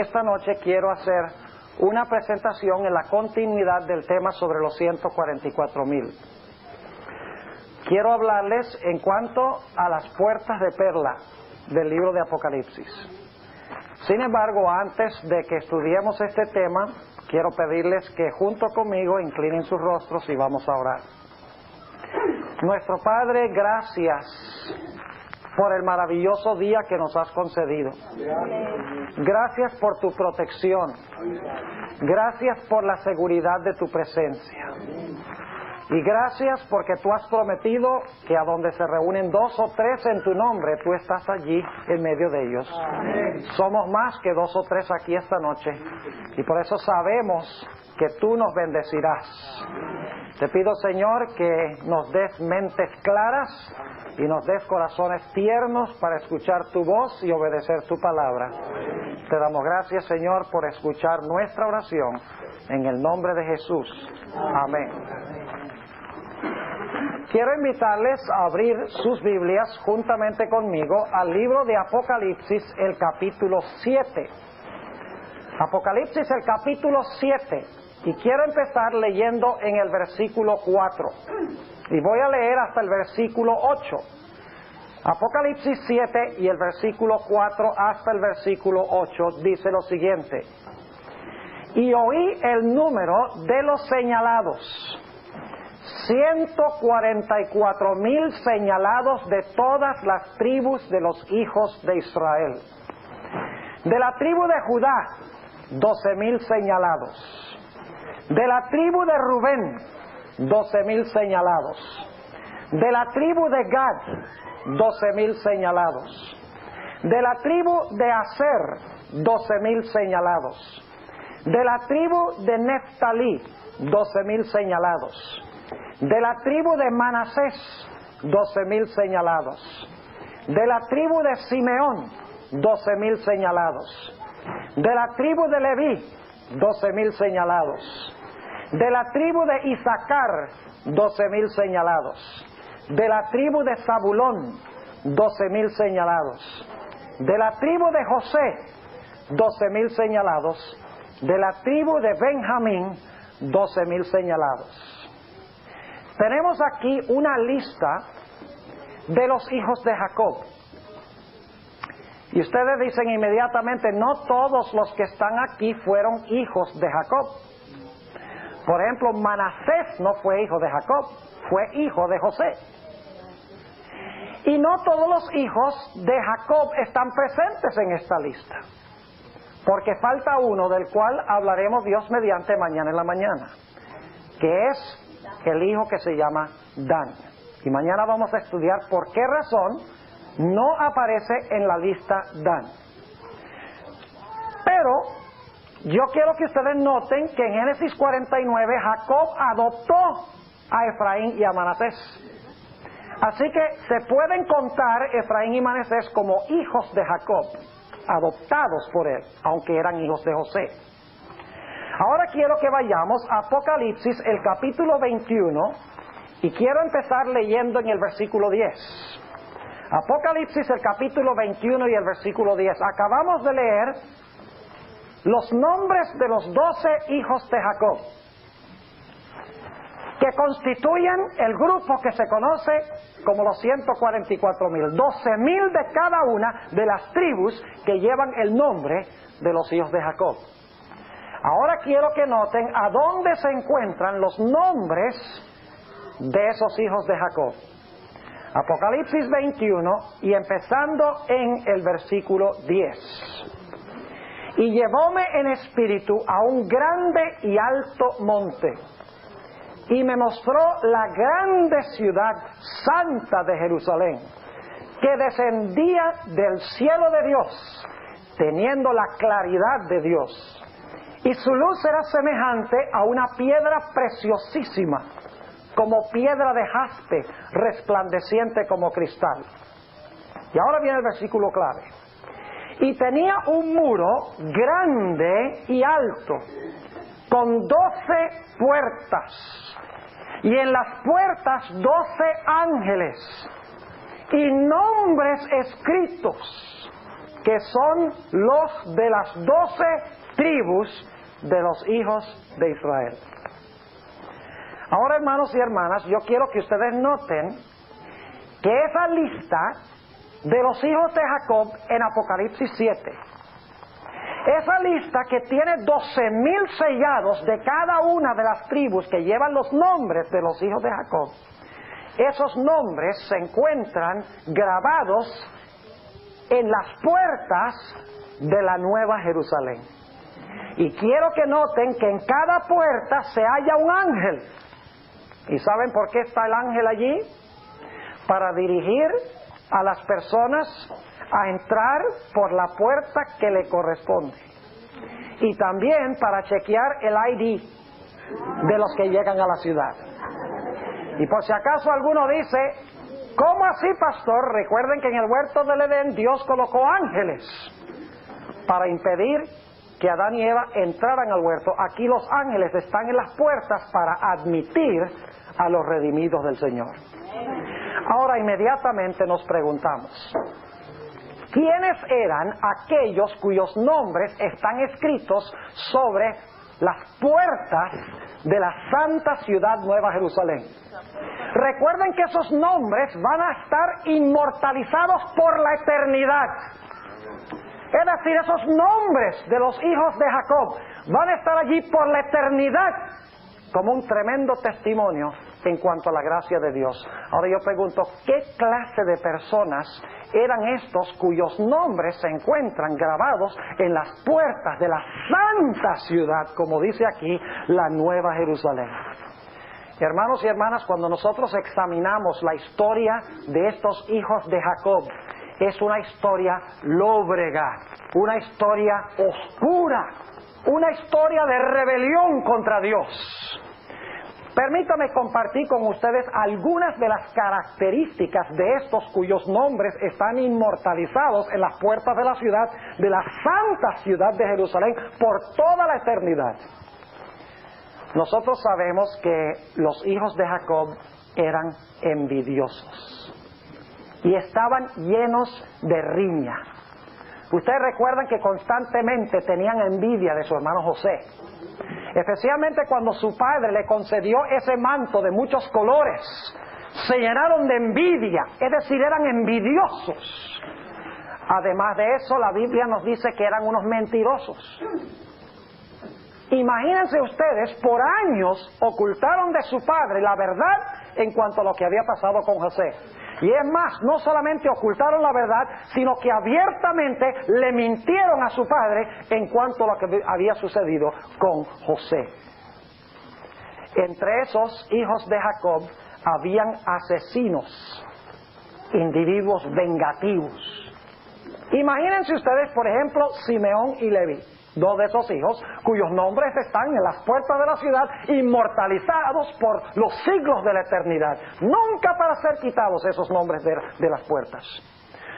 esta noche quiero hacer una presentación en la continuidad del tema sobre los 144,000. Quiero hablarles en cuanto a las puertas de perla del libro de Apocalipsis. Sin embargo, antes de que estudiemos este tema, quiero pedirles que junto conmigo inclinen sus rostros y vamos a orar. Nuestro Padre, gracias por el maravilloso día que nos has concedido. Gracias por tu protección. Gracias por la seguridad de tu presencia. Y gracias porque tú has prometido que a donde se reúnen 2 o 3 en tu nombre, tú estás allí en medio de ellos. Somos más que 2 o 3 aquí esta noche. Y por eso sabemos que tú nos bendecirás. Te pido, Señor, que nos des mentes claras y nos des corazones tiernos para escuchar tu voz y obedecer tu palabra. Te damos gracias, Señor, por escuchar nuestra oración. En el nombre de Jesús. Amén. Quiero invitarles a abrir sus Biblias juntamente conmigo al libro de Apocalipsis, el capítulo 7. Apocalipsis, el capítulo 7. Y quiero empezar leyendo en el versículo 4. Y voy a leer hasta el versículo 8. Apocalipsis 7 y el versículo 4 hasta el versículo 8 dice lo siguiente. Y oí el número de los señalados. 144,000 señalados de todas las tribus de los hijos de Israel. De la tribu de Judá, 12,000 señalados. De la tribu de Rubén, 12,000 señalados. De la tribu de Gad, 12,000 señalados. De la tribu de Aser, 12,000 señalados. De la tribu de Neftalí, 12,000 señalados. De la tribu de Manasés, 12,000 señalados. De la tribu de Simeón, 12,000 señalados. De la tribu de Leví, 12,000 señalados. De la tribu de Isaacar, 12,000 señalados. De la tribu de Zabulón, 12,000 señalados. De la tribu de José, 12,000 señalados. De la tribu de Benjamín, 12,000 señalados. Tenemos aquí una lista de los hijos de Jacob. Y ustedes dicen inmediatamente, no todos los que están aquí fueron hijos de Jacob. Por ejemplo, Manasés no fue hijo de Jacob, fue hijo de José. Y no todos los hijos de Jacob están presentes en esta lista, porque falta uno del cual hablaremos Dios mediante mañana en la mañana, que es el hijo que se llama Dan. Y mañana vamos a estudiar por qué razón no aparece en la lista Dan. Pero yo quiero que ustedes noten que en Génesis 49 Jacob adoptó a Efraín y a Manasés. Así que se pueden contar Efraín y Manasés como hijos de Jacob, adoptados por él, aunque eran hijos de José. Ahora quiero que vayamos a Apocalipsis, el capítulo 21, y quiero empezar leyendo en el versículo 10. Apocalipsis, el capítulo 21 y el versículo 10. Acabamos de leer los nombres de los 12 hijos de Jacob, que constituyen el grupo que se conoce como los 144,000. 12,000 de cada una de las tribus que llevan el nombre de los hijos de Jacob. Ahora quiero que noten a dónde se encuentran los nombres de esos hijos de Jacob. Apocalipsis 21 y empezando en el versículo 10. Y llevóme en espíritu a un grande y alto monte, y me mostró la grande ciudad santa de Jerusalén, que descendía del cielo de Dios, teniendo la claridad de Dios. Y su luz era semejante a una piedra preciosísima, como piedra de jaspe, resplandeciente como cristal. Y ahora viene el versículo clave. Y tenía un muro grande y alto, con 12 puertas, y en las puertas 12 ángeles, y nombres escritos que son los de las 12 tribus de los hijos de Israel. Ahora, hermanos y hermanas, yo quiero que ustedes noten que esa lista de los hijos de Jacob en Apocalipsis 7, esa lista que tiene 12,000 sellados de cada una de las tribus que llevan los nombres de los hijos de Jacob, esos nombres se encuentran grabados en las puertas de la Nueva Jerusalén. Y quiero que noten que en cada puerta se halla un ángel. ¿Y saben por qué está el ángel allí? Para dirigir a las personas a entrar por la puerta que le corresponde. Y también para chequear el ID de los que llegan a la ciudad. Y por si acaso alguno dice, ¿cómo así, pastor? Recuerden que en el huerto del Edén Dios colocó ángeles para impedir que Adán y Eva entraran al huerto. Aquí los ángeles están en las puertas para admitir a los redimidos del Señor. Ahora inmediatamente nos preguntamos, ¿quiénes eran aquellos cuyos nombres están escritos sobre las puertas de la santa ciudad Nueva Jerusalén? Recuerden que esos nombres van a estar inmortalizados por la eternidad. Es decir, esos nombres de los hijos de Jacob van a estar allí por la eternidad como un tremendo testimonio en cuanto a la gracia de Dios. Ahora yo pregunto, ¿qué clase de personas eran estos cuyos nombres se encuentran grabados en las puertas de la santa ciudad, como dice aquí, la Nueva Jerusalén? Hermanos y hermanas, cuando nosotros examinamos la historia de estos hijos de Jacob, es una historia lóbrega, una historia oscura, una historia de rebelión contra Dios. Permítame compartir con ustedes algunas de las características de estos cuyos nombres están inmortalizados en las puertas de la ciudad, de la santa ciudad de Jerusalén, por toda la eternidad. Nosotros sabemos que los hijos de Jacob eran envidiosos y estaban llenos de riña. Ustedes recuerdan que constantemente tenían envidia de su hermano José, especialmente cuando su padre le concedió ese manto de muchos colores. Se llenaron de envidia, es decir, eran envidiosos. Además de eso, la Biblia nos dice que eran unos mentirosos. Imagínense ustedes, por años ocultaron de su padre la verdad en cuanto a lo que había pasado con José. Y es más, no solamente ocultaron la verdad, sino que abiertamente le mintieron a su padre en cuanto a lo que había sucedido con José. Entre esos hijos de Jacob habían asesinos, individuos vengativos. Imagínense ustedes, por ejemplo, Simeón y Leví, dos de esos hijos cuyos nombres están en las puertas de la ciudad, inmortalizados por los siglos de la eternidad, nunca para ser quitados esos nombres de las puertas.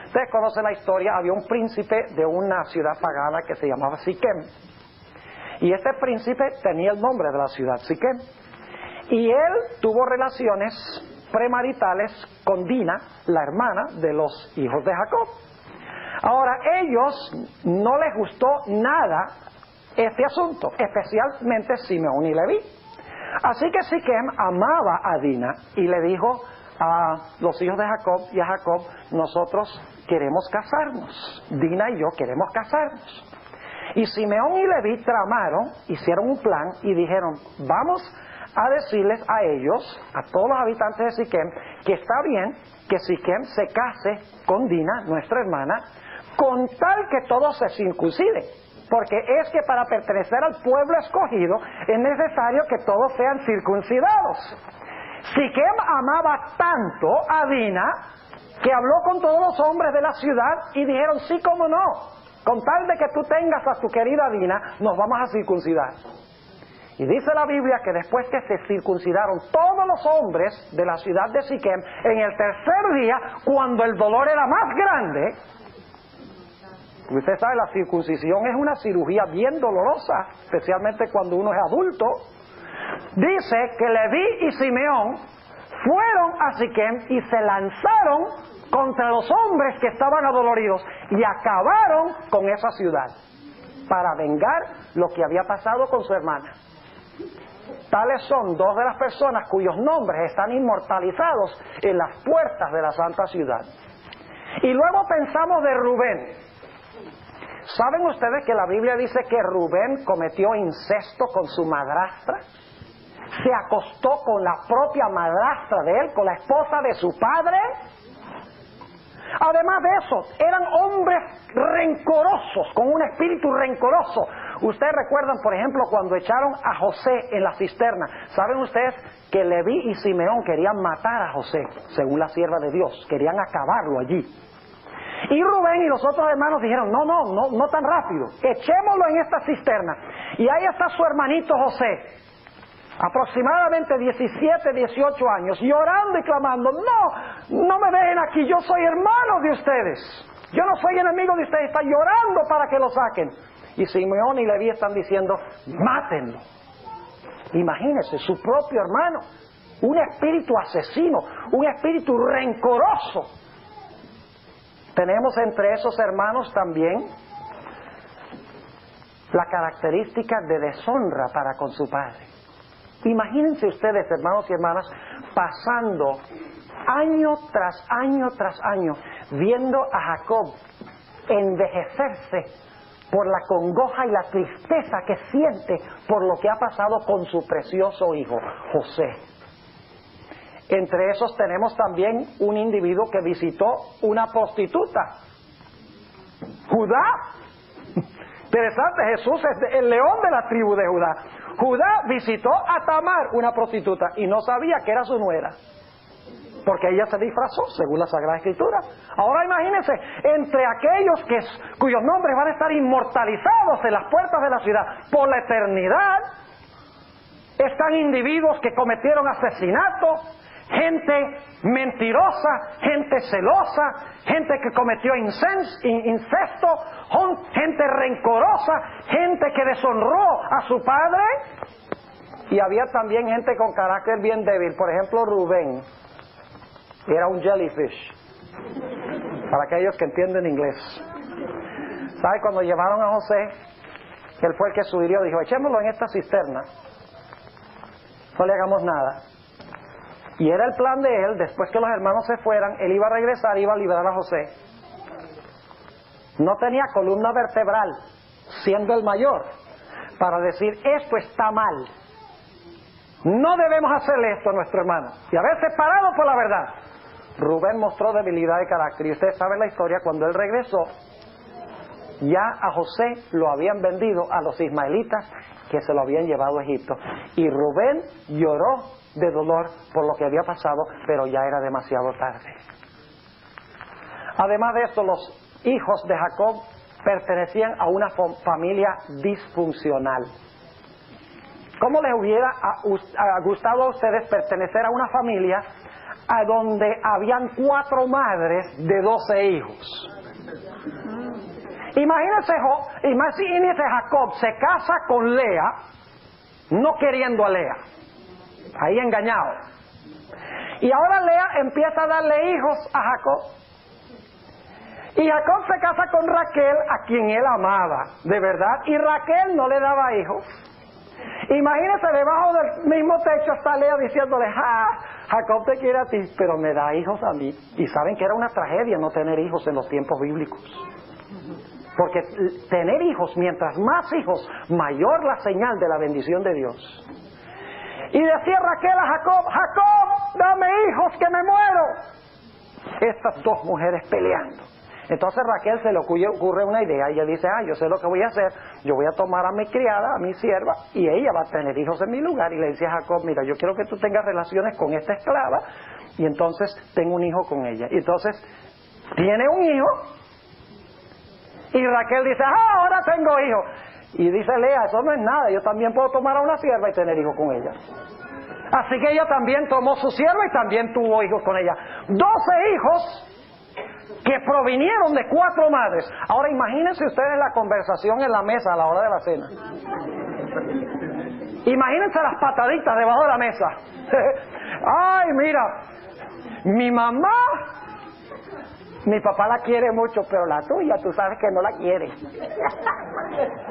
Ustedes conocen la historia, había un príncipe de una ciudad pagana que se llamaba Siquem, y este príncipe tenía el nombre de la ciudad, Siquem, y él tuvo relaciones premaritales con Dina, la hermana de los hijos de Jacob. Ahora, ellos no les gustó nada este asunto, especialmente Simeón y Leví. Así que Siquem amaba a Dina y le dijo a los hijos de Jacob y a Jacob, nosotros queremos casarnos, Dina y yo queremos casarnos. Y Simeón y Leví tramaron, hicieron un plan y dijeron, vamos a decirles a ellos, a todos los habitantes de Siquem, que está bien que Siquem se case con Dina, nuestra hermana, con tal que todos se circunciden, porque es que para pertenecer al pueblo escogido es necesario que todos sean circuncidados. Siquem amaba tanto a Dina que habló con todos los hombres de la ciudad y dijeron, sí, cómo no, con tal de que tú tengas a tu querida Dina, nos vamos a circuncidar. Y dice la Biblia que después que se circuncidaron todos los hombres de la ciudad de Siquem, en el tercer día, cuando el dolor era más grande, usted sabe, la circuncisión es una cirugía bien dolorosa, especialmente cuando uno es adulto. Dice que Leví y Simeón fueron a Siquem y se lanzaron contra los hombres que estaban adoloridos y acabaron con esa ciudad para vengar lo que había pasado con su hermana. Tales son dos de las personas cuyos nombres están inmortalizados en las puertas de la santa ciudad. Y luego pensamos de Rubén. ¿Saben ustedes que la Biblia dice que Rubén cometió incesto con su madrastra? Se acostó con la propia madrastra de él, con la esposa de su padre. Además de eso, eran hombres rencorosos, con un espíritu rencoroso. Ustedes recuerdan, por ejemplo, cuando echaron a José en la cisterna. ¿Saben ustedes que Leví y Simeón querían matar a José, según la sierva de Dios? Querían acabarlo allí. Y Rubén y los otros hermanos dijeron, no tan rápido, echémoslo en esta cisterna. Y ahí está su hermanito José, aproximadamente 17, 18 años, llorando y clamando, no me dejen aquí, yo soy hermano de ustedes, yo no soy enemigo de ustedes, está llorando para que lo saquen. Y Simeón y Leví están diciendo, mátenlo. Imagínense, su propio hermano, un espíritu asesino, un espíritu rencoroso. Tenemos entre esos hermanos también la característica de deshonra para con su padre. Imagínense ustedes, hermanos y hermanas, pasando año tras año tras año, viendo a Jacob envejecerse por la congoja y la tristeza que siente por lo que ha pasado con su precioso hijo, José. Entre esos tenemos también un individuo que visitó una prostituta, Judá. Interesante, Jesús es el león de la tribu de Judá. Judá visitó a Tamar, una prostituta, y no sabía que era su nuera, porque ella se disfrazó, según la Sagrada Escritura. Ahora imagínense, entre aquellos cuyos nombres van a estar inmortalizados en las puertas de la ciudad por la eternidad, están individuos que cometieron asesinato, gente mentirosa, gente celosa, gente que cometió incesto, gente rencorosa, gente que deshonró a su padre. Y había también gente con carácter bien débil. Por ejemplo, Rubén era un jellyfish, para aquellos que entienden inglés. ¿Sabe? Cuando llevaron a José, él fue el que sugirió, dijo, echémoslo en esta cisterna, no le hagamos nada. Y era el plan de él, después que los hermanos se fueran, él iba a regresar, iba a liberar a José. No tenía columna vertebral, siendo el mayor, para decir, esto está mal, no debemos hacerle esto a nuestro hermano, y haberse parado por la verdad. Rubén mostró debilidad de carácter, y ustedes saben la historia. Cuando él regresó, ya a José lo habían vendido a los ismaelitas, que se lo habían llevado a Egipto, y Rubén lloró de dolor por lo que había pasado, pero ya era demasiado tarde. Además de esto, los hijos de Jacob pertenecían a una familia disfuncional. ¿Cómo les hubiera gustado a ustedes pertenecer a una familia a donde habían 4 madres de 12 hijos? Imagínense Jacob se casa con Lea, no queriendo a Lea, ahí engañado. Y ahora Lea empieza a darle hijos a Jacob. Y Jacob se casa con Raquel, a quien él amaba, de verdad, y Raquel no le daba hijos. Imagínense, debajo del mismo techo está Lea diciéndole, Jacob te quiere a ti, pero me da hijos a mí. Y saben que era una tragedia no tener hijos en los tiempos bíblicos. Porque tener hijos, mientras más hijos, mayor la señal de la bendición de Dios. Y decía Raquel a Jacob, Jacob, dame hijos que me muero. Estas dos mujeres peleando. Entonces Raquel se le ocurre una idea, y ella dice, yo sé lo que voy a hacer, yo voy a tomar a mi criada, a mi sierva, y ella va a tener hijos en mi lugar. Y le dice a Jacob, mira, yo quiero que tú tengas relaciones con esta esclava, y entonces tengo un hijo con ella. Y entonces tiene un hijo, y Raquel dice, ahora tengo hijo. Y dice Lea, eso no es nada, yo también puedo tomar a una sierva y tener hijos con ella. Así que ella también tomó su sierva y también tuvo hijos con ella. 12 hijos que provinieron de 4 madres. Ahora imagínense ustedes la conversación en la mesa a la hora de la cena. Imagínense las pataditas debajo de la mesa. Ay, mira, mi mamá, mi papá la quiere mucho, pero la tuya tú sabes que no la quiere.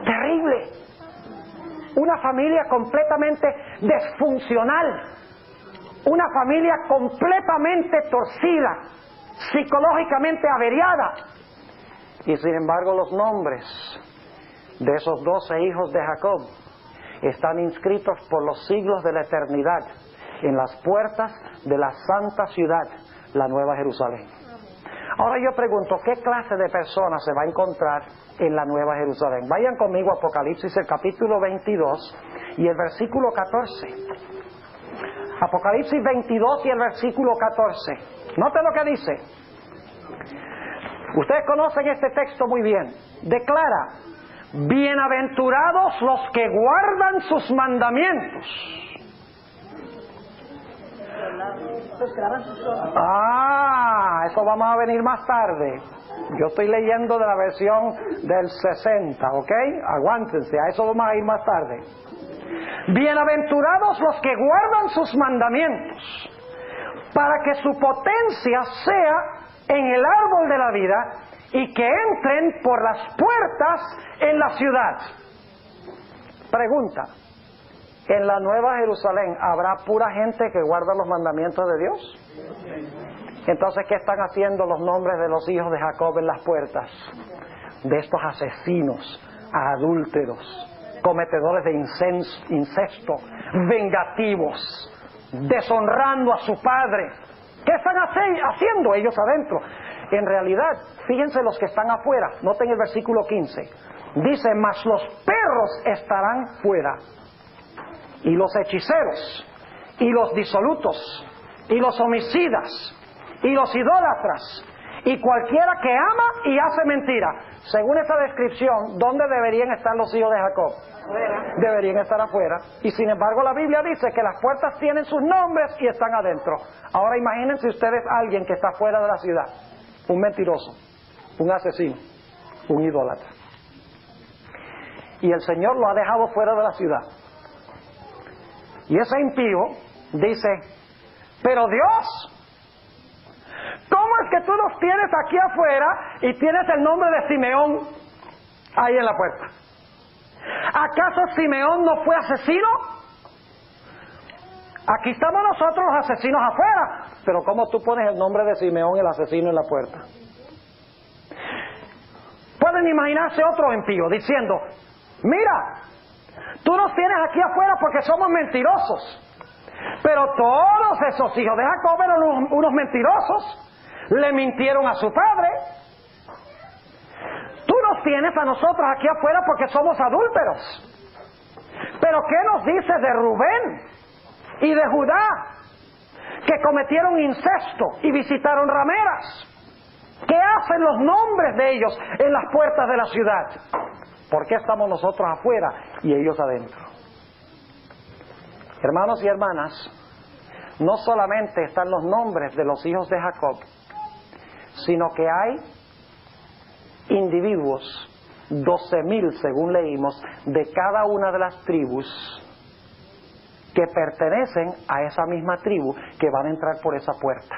Terrible. Una familia completamente disfuncional. Una familia completamente torcida, psicológicamente averiada. Y sin embargo los nombres de esos 12 hijos de Jacob están inscritos por los siglos de la eternidad en las puertas de la santa ciudad, la Nueva Jerusalén. Ahora yo pregunto, ¿qué clase de personas se va a encontrar en la Nueva Jerusalén? Vayan conmigo a Apocalipsis, el capítulo 22 y el versículo 14. Apocalipsis 22 y el versículo 14. Note lo que dice. Ustedes conocen este texto muy bien. Declara: bienaventurados los que guardan sus mandamientos. Eso vamos a venir más tarde. Yo estoy leyendo de la versión del 60, ¿ok? Aguántense, a eso vamos a ir más tarde. Bienaventurados los que guardan sus mandamientos, para que su potencia sea en el árbol de la vida y que entren por las puertas en la ciudad. Pregunta: ¿en la Nueva Jerusalén habrá pura gente que guarda los mandamientos de Dios? Entonces, ¿qué están haciendo los nombres de los hijos de Jacob en las puertas? De estos asesinos, adúlteros, cometedores de incesto, vengativos, deshonrando a su padre. ¿Qué están haciendo ellos adentro? En realidad, fíjense los que están afuera. Noten el versículo 15. Dice: mas los perros estarán fuera, y los hechiceros, y los disolutos, y los homicidas, y los idólatras, y cualquiera que ama y hace mentira. Según esa descripción, ¿dónde deberían estar los hijos de Jacob? Afuera. Deberían estar afuera. Y sin embargo la Biblia dice que las puertas tienen sus nombres y están adentro. Ahora imagínense ustedes a alguien que está fuera de la ciudad: un mentiroso, un asesino, un idólatra. Y el Señor lo ha dejado fuera de la ciudad. Y ese impío dice: pero Dios, ¿cómo es que tú los tienes aquí afuera y tienes el nombre de Simeón ahí en la puerta? ¿Acaso Simeón no fue asesino? Aquí estamos nosotros los asesinos afuera, pero ¿cómo tú pones el nombre de Simeón, el asesino, en la puerta? Pueden imaginarse otro impío diciendo: mira, tú nos tienes aquí afuera porque somos mentirosos. Pero todos esos hijos de Jacob eran unos mentirosos. Le mintieron a su padre. Tú nos tienes a nosotros aquí afuera porque somos adúlteros. Pero ¿qué nos dices de Rubén y de Judá, que cometieron incesto y visitaron rameras? ¿Qué hacen los nombres de ellos en las puertas de la ciudad? ¿Por qué estamos nosotros afuera y ellos adentro? Hermanos y hermanas, no solamente están los nombres de los hijos de Jacob, sino que hay individuos, 12,000 según leímos, de cada una de las tribus que pertenecen a esa misma tribu, que van a entrar por esa puerta.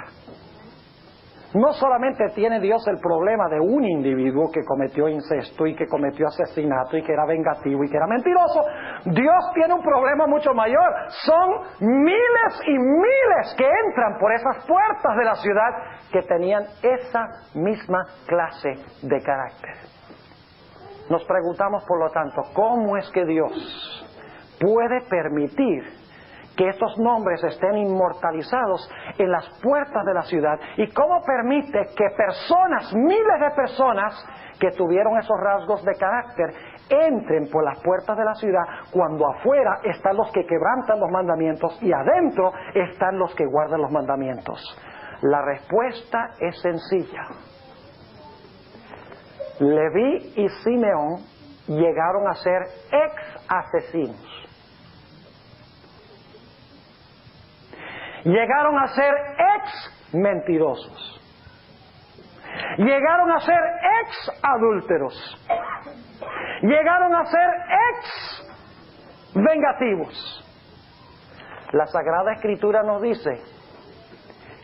No solamente tiene Dios el problema de un individuo que cometió incesto y que cometió asesinato y que era vengativo y que era mentiroso. Dios tiene un problema mucho mayor. Son miles y miles que entran por esas puertas de la ciudad que tenían esa misma clase de carácter. Nos preguntamos, por lo tanto, ¿cómo es que Dios puede permitir que estos nombres estén inmortalizados en las puertas de la ciudad? ¿Y cómo permite que personas, miles de personas que tuvieron esos rasgos de carácter, entren por las puertas de la ciudad, cuando afuera están los que quebrantan los mandamientos y adentro están los que guardan los mandamientos? La respuesta es sencilla. Leví y Simeón llegaron a ser ex asesinos. Llegaron a ser ex mentirosos. Llegaron a ser ex adúlteros. Llegaron a ser ex vengativos. La Sagrada Escritura nos dice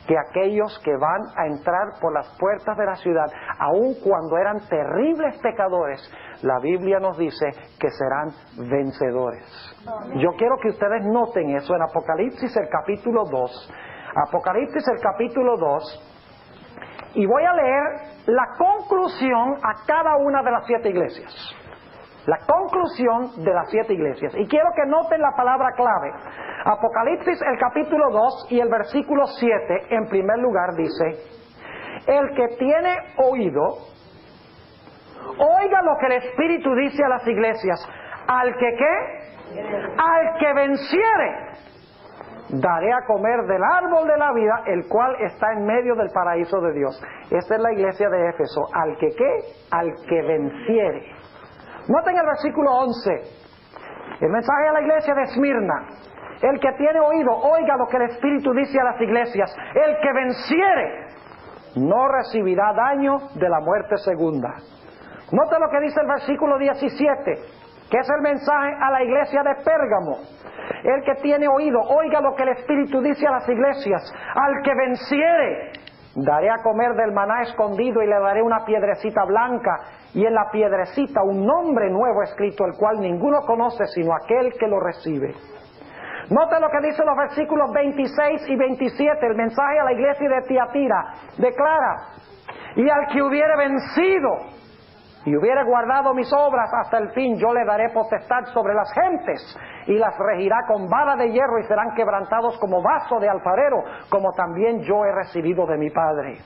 que aquellos que van a entrar por las puertas de la ciudad, aun cuando eran terribles pecadores, la Biblia nos dice que serán vencedores. Yo quiero que ustedes noten eso en Apocalipsis el capítulo 2. Apocalipsis el capítulo 2, y voy a leer la conclusión a cada una de las 7 iglesias. La conclusión de las 7 iglesias. Y quiero que noten la palabra clave. Apocalipsis el capítulo 2 y el versículo 7, en primer lugar dice: el que tiene oído, oiga lo que el Espíritu dice a las iglesias. Al que ¿qué? Al que venciere, daré a comer del árbol de la vida, el cual está en medio del paraíso de Dios. Esta es la iglesia de Éfeso. Al que ¿qué? Al que venciere. Noten el versículo 11. El mensaje a la iglesia de Esmirna: el que tiene oído, oiga lo que el Espíritu dice a las iglesias. El que venciere no recibirá daño de la muerte segunda. Note lo que dice el versículo 17, que es el mensaje a la iglesia de Pérgamo. El que tiene oído, oiga lo que el Espíritu dice a las iglesias. Al que venciere, daré a comer del maná escondido y le daré una piedrecita blanca, y en la piedrecita un nombre nuevo escrito, el cual ninguno conoce sino aquel que lo recibe. Note lo que dicen los versículos 26 y 27, el mensaje a la iglesia de Tiatira. Declara: y al que hubiere vencido y hubiere guardado mis obras hasta el fin, yo le daré potestad sobre las gentes, y las regirá con vara de hierro, y serán quebrantados como vaso de alfarero, como también yo he recibido de mi Padre.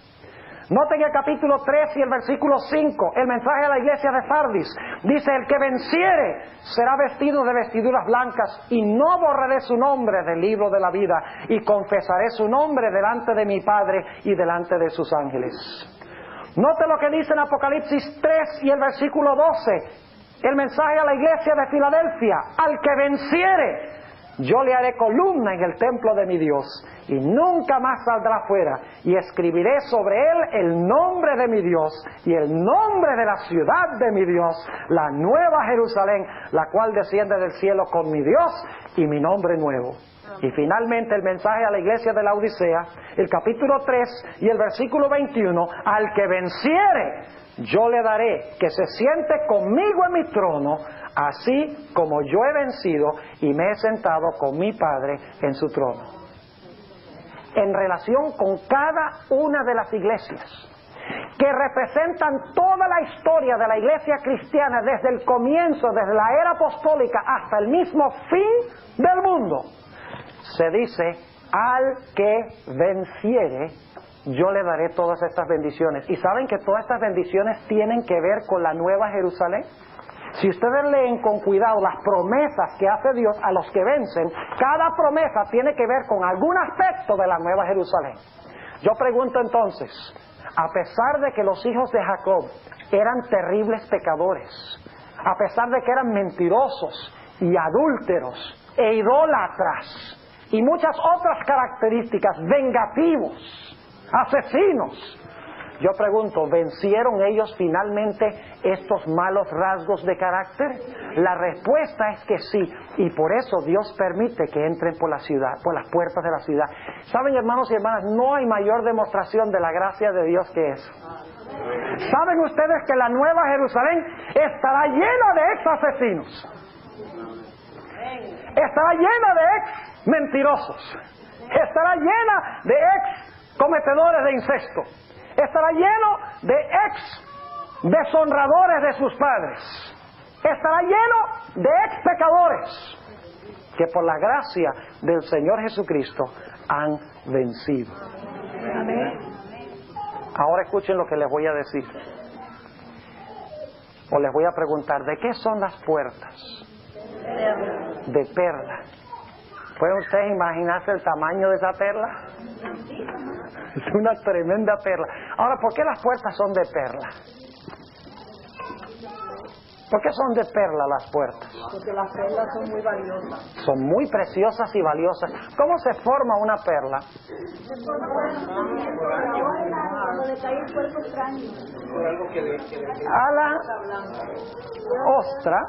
Noten el capítulo 3 y el versículo 5, el mensaje a la iglesia de Sardis. Dice: el que venciere será vestido de vestiduras blancas, y no borraré su nombre del libro de la vida, y confesaré su nombre delante de mi Padre y delante de sus ángeles. Note lo que dice en Apocalipsis 3 y el versículo 12, el mensaje a la iglesia de Filadelfia: al que venciere, yo le haré columna en el templo de mi Dios, y nunca más saldrá fuera, y escribiré sobre él el nombre de mi Dios, y el nombre de la ciudad de mi Dios, la nueva Jerusalén, la cual desciende del cielo con mi Dios y mi nombre nuevo. Y finalmente el mensaje a la iglesia de la Odisea, el capítulo 3 y el versículo 21, al que venciere, yo le daré que se siente conmigo en mi trono, así como yo he vencido y me he sentado con mi Padre en su trono. En relación con cada una de las iglesias que representan toda la historia de la iglesia cristiana, desde el comienzo, desde la era apostólica hasta el mismo fin del mundo, se dice: al que venciere, yo le daré todas estas bendiciones. ¿Y saben que todas estas bendiciones tienen que ver con la Nueva Jerusalén? Si ustedes leen con cuidado las promesas que hace Dios a los que vencen, cada promesa tiene que ver con algún aspecto de la Nueva Jerusalén. Yo pregunto entonces, a pesar de que los hijos de Jacob eran terribles pecadores, a pesar de que eran mentirosos y adúlteros e idólatras, y muchas otras características, vengativos, asesinos, yo pregunto, ¿vencieron ellos finalmente estos malos rasgos de carácter? La respuesta es que sí, y por eso Dios permite que entren por la ciudad, por las puertas de la ciudad. ¿Saben, hermanos y hermanas? No hay mayor demostración de la gracia de Dios que eso. ¿Saben ustedes que la Nueva Jerusalén estará llena de ex asesinos? Estará llena de ex mentirosos. Estará llena de ex cometedores de incesto. Estará lleno de ex deshonradores de sus padres. Estará lleno de ex pecadores que por la gracia del Señor Jesucristo han vencido. Amén. Ahora escuchen lo que les voy a decir. O les voy a preguntar, ¿de qué son las puertas? De perla. ¿Pueden ustedes imaginarse el tamaño de esa perla? Es una tremenda perla. Ahora, ¿por qué las puertas son de perla? ¿Por qué son de perla las puertas? Porque las perlas son muy valiosas. Son muy preciosas y valiosas. ¿Cómo se forma una perla? Se forma cuando le cae el cuerpo extraño. A la ostra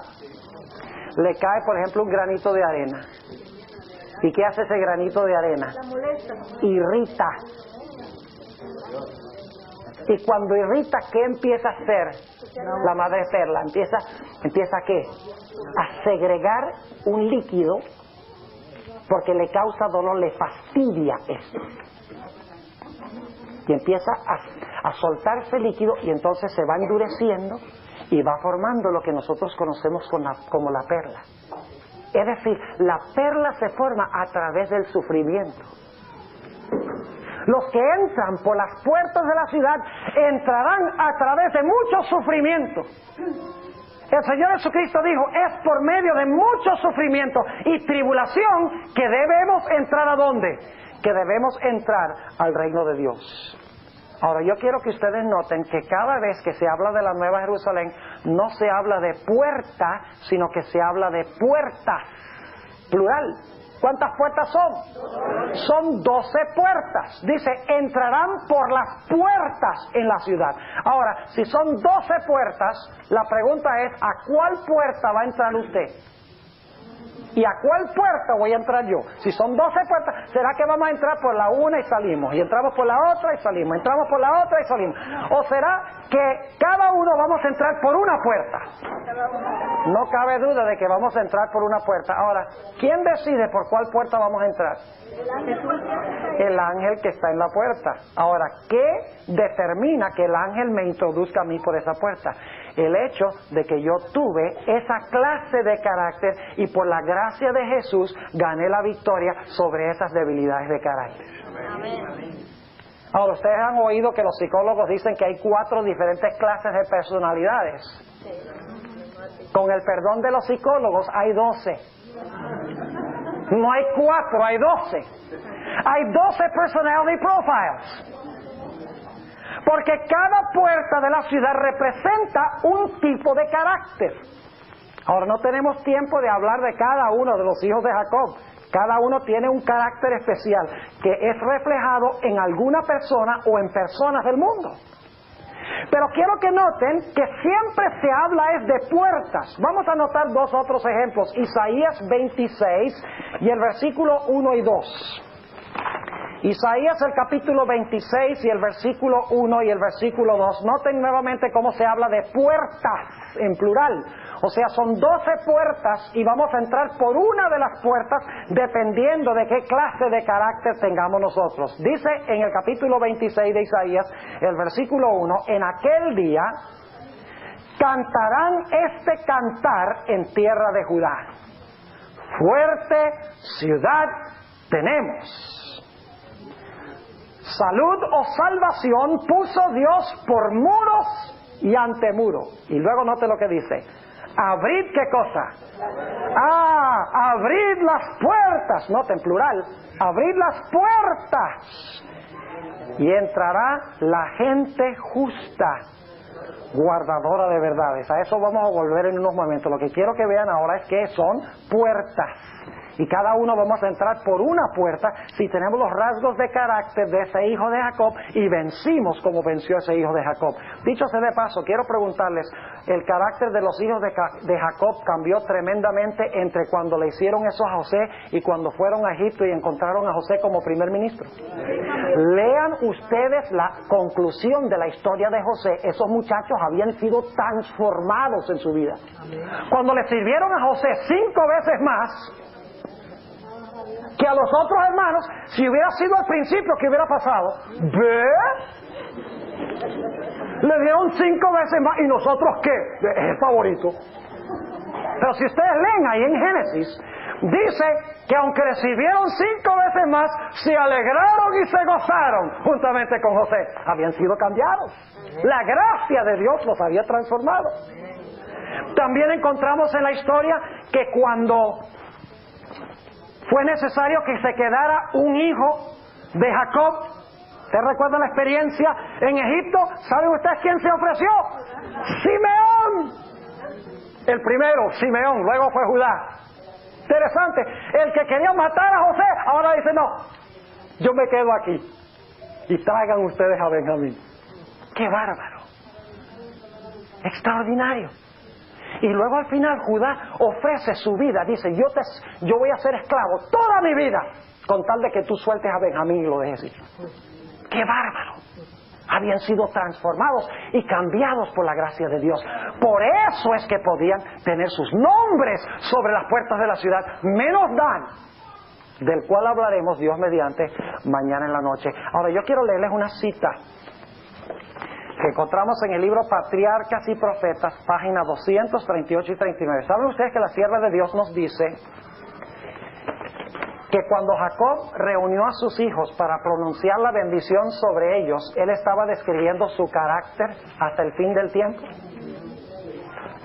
le cae, por ejemplo, un granito de arena. ¿Y qué hace ese granito de arena? La molesta. Irrita. Y cuando irrita, ¿qué empieza a hacer la madre perla? Empieza ¿a qué? A segregar un líquido porque le causa dolor, le fastidia esto. Y empieza a soltarse el líquido y entonces se va endureciendo y va formando lo que nosotros conocemos como la perla. Es decir, la perla se forma a través del sufrimiento. Los que entran por las puertas de la ciudad entrarán a través de mucho sufrimiento. El Señor Jesucristo dijo, es por medio de mucho sufrimiento y tribulación que debemos entrar ¿a dónde? Que debemos entrar al reino de Dios. Ahora, yo quiero que ustedes noten que cada vez que se habla de la Nueva Jerusalén, no se habla de puerta, sino que se habla de puertas, plural. ¿Cuántas puertas son? Son 12 puertas. Dice, entrarán por las puertas en la ciudad. Ahora, si son 12 puertas, la pregunta es, ¿a cuál puerta va a entrar usted? ¿Y a cuál puerta voy a entrar yo? Si son 12 puertas, ¿será que vamos a entrar por la una y salimos? Y entramos por la otra y salimos. Entramos por la otra y salimos. ¿O será que cada uno vamos a entrar por una puerta? No cabe duda de que vamos a entrar por una puerta. Ahora, ¿quién decide por cuál puerta vamos a entrar? El ángel que está en la puerta. Ahora, ¿qué determina que el ángel me introduzca a mí por esa puerta? El hecho de que yo tuve esa clase de carácter y por la gracia de Jesús gané la victoria sobre esas debilidades de carácter. Ahora, ustedes han oído que los psicólogos dicen que hay 4 diferentes clases de personalidades. Con el perdón de los psicólogos hay 12. No hay 4, hay 12. Hay 12 personality profiles. Porque cada puerta de la ciudad representa un tipo de carácter. Ahora, no tenemos tiempo de hablar de cada uno de los hijos de Jacob. Cada uno tiene un carácter especial que es reflejado en alguna persona o en personas del mundo. Pero quiero que noten que siempre se habla es de puertas. Vamos a notar 2 otros ejemplos. Isaías 26 y el versículo 1 y 2. Isaías el capítulo 26 y el versículo 1 y el versículo 2. Noten nuevamente cómo se habla de puertas en plural. O sea, son 12 puertas y vamos a entrar por una de las puertas dependiendo de qué clase de carácter tengamos nosotros. Dice en el capítulo 26 de Isaías, el versículo 1, en aquel día cantarán este cantar en tierra de Judá. Fuerte ciudad tenemos. Salud o salvación puso Dios por muros y antemuro. Y luego note lo que dice. Abrid qué cosa. Abrid las puertas. Note en plural. Abrid las puertas. Y entrará la gente justa, guardadora de verdades. A eso vamos a volver en unos momentos. Lo que quiero que vean ahora es que son puertas. Y cada uno vamos a entrar por una puerta si tenemos los rasgos de carácter de ese hijo de Jacob y vencimos como venció ese hijo de Jacob. Dicho sea de paso, quiero preguntarles, ¿el carácter de los hijos de Jacob cambió tremendamente entre cuando le hicieron eso a José y cuando fueron a Egipto y encontraron a José como primer ministro? Lean ustedes la conclusión de la historia de José. Esos muchachos habían sido transformados en su vida. Cuando le sirvieron a José 5 veces más que a los otros hermanos, si hubiera sido al principio, ¿qué hubiera pasado? Le dieron 5 veces más, ¿y nosotros qué? Es el favorito. Pero si ustedes leen ahí en Génesis, dice que aunque le sirvieron 5 veces más, se alegraron y se gozaron juntamente con José. Habían sido cambiados. La gracia de Dios los había transformado. También encontramos en la historia que cuando fue necesario que se quedara un hijo de Jacob. ¿Ustedes recuerdan la experiencia en Egipto? ¿Saben ustedes quién se ofreció? Simeón. El primero, Simeón, luego fue Judá. Interesante. El que quería matar a José, ahora dice, no, yo me quedo aquí. Y traigan ustedes a Benjamín. ¡Qué bárbaro! Extraordinario. Y luego al final Judá ofrece su vida, dice, yo voy a ser esclavo toda mi vida, con tal de que tú sueltes a Benjamín y lo dejes ir. ¡Qué bárbaro! Habían sido transformados y cambiados por la gracia de Dios. Por eso es que podían tener sus nombres sobre las puertas de la ciudad, menos Dan, del cual hablaremos, Dios mediante, mañana en la noche. Ahora yo quiero leerles una cita que encontramos en el libro Patriarcas y Profetas, páginas 238 y 39. ¿Saben ustedes que la sierva de Dios nos dice que cuando Jacob reunió a sus hijos para pronunciar la bendición sobre ellos, él estaba describiendo su carácter hasta el fin del tiempo?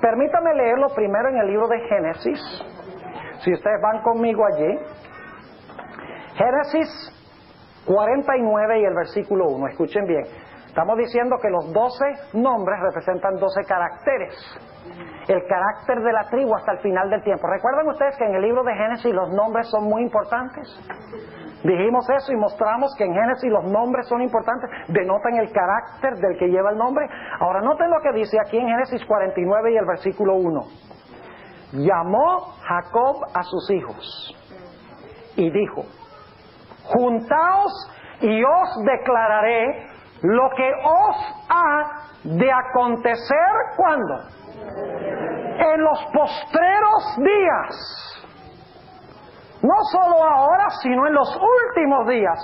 Permítame leerlo primero en el libro de Génesis. Si ustedes van conmigo allí, Génesis 49 y el versículo 1, escuchen bien. Estamos diciendo que los 12 nombres representan 12 caracteres. El carácter de la tribu hasta el final del tiempo. ¿Recuerdan ustedes que en el libro de Génesis los nombres son muy importantes? Dijimos eso y mostramos que en Génesis los nombres son importantes, denotan el carácter del que lleva el nombre. Ahora noten lo que dice aquí en Génesis 49 y el versículo 1. Llamó Jacob a sus hijos y dijo: juntaos y os declararé lo que os ha de acontecer, ¿cuándo? En los postreros días. No solo ahora, sino en los últimos días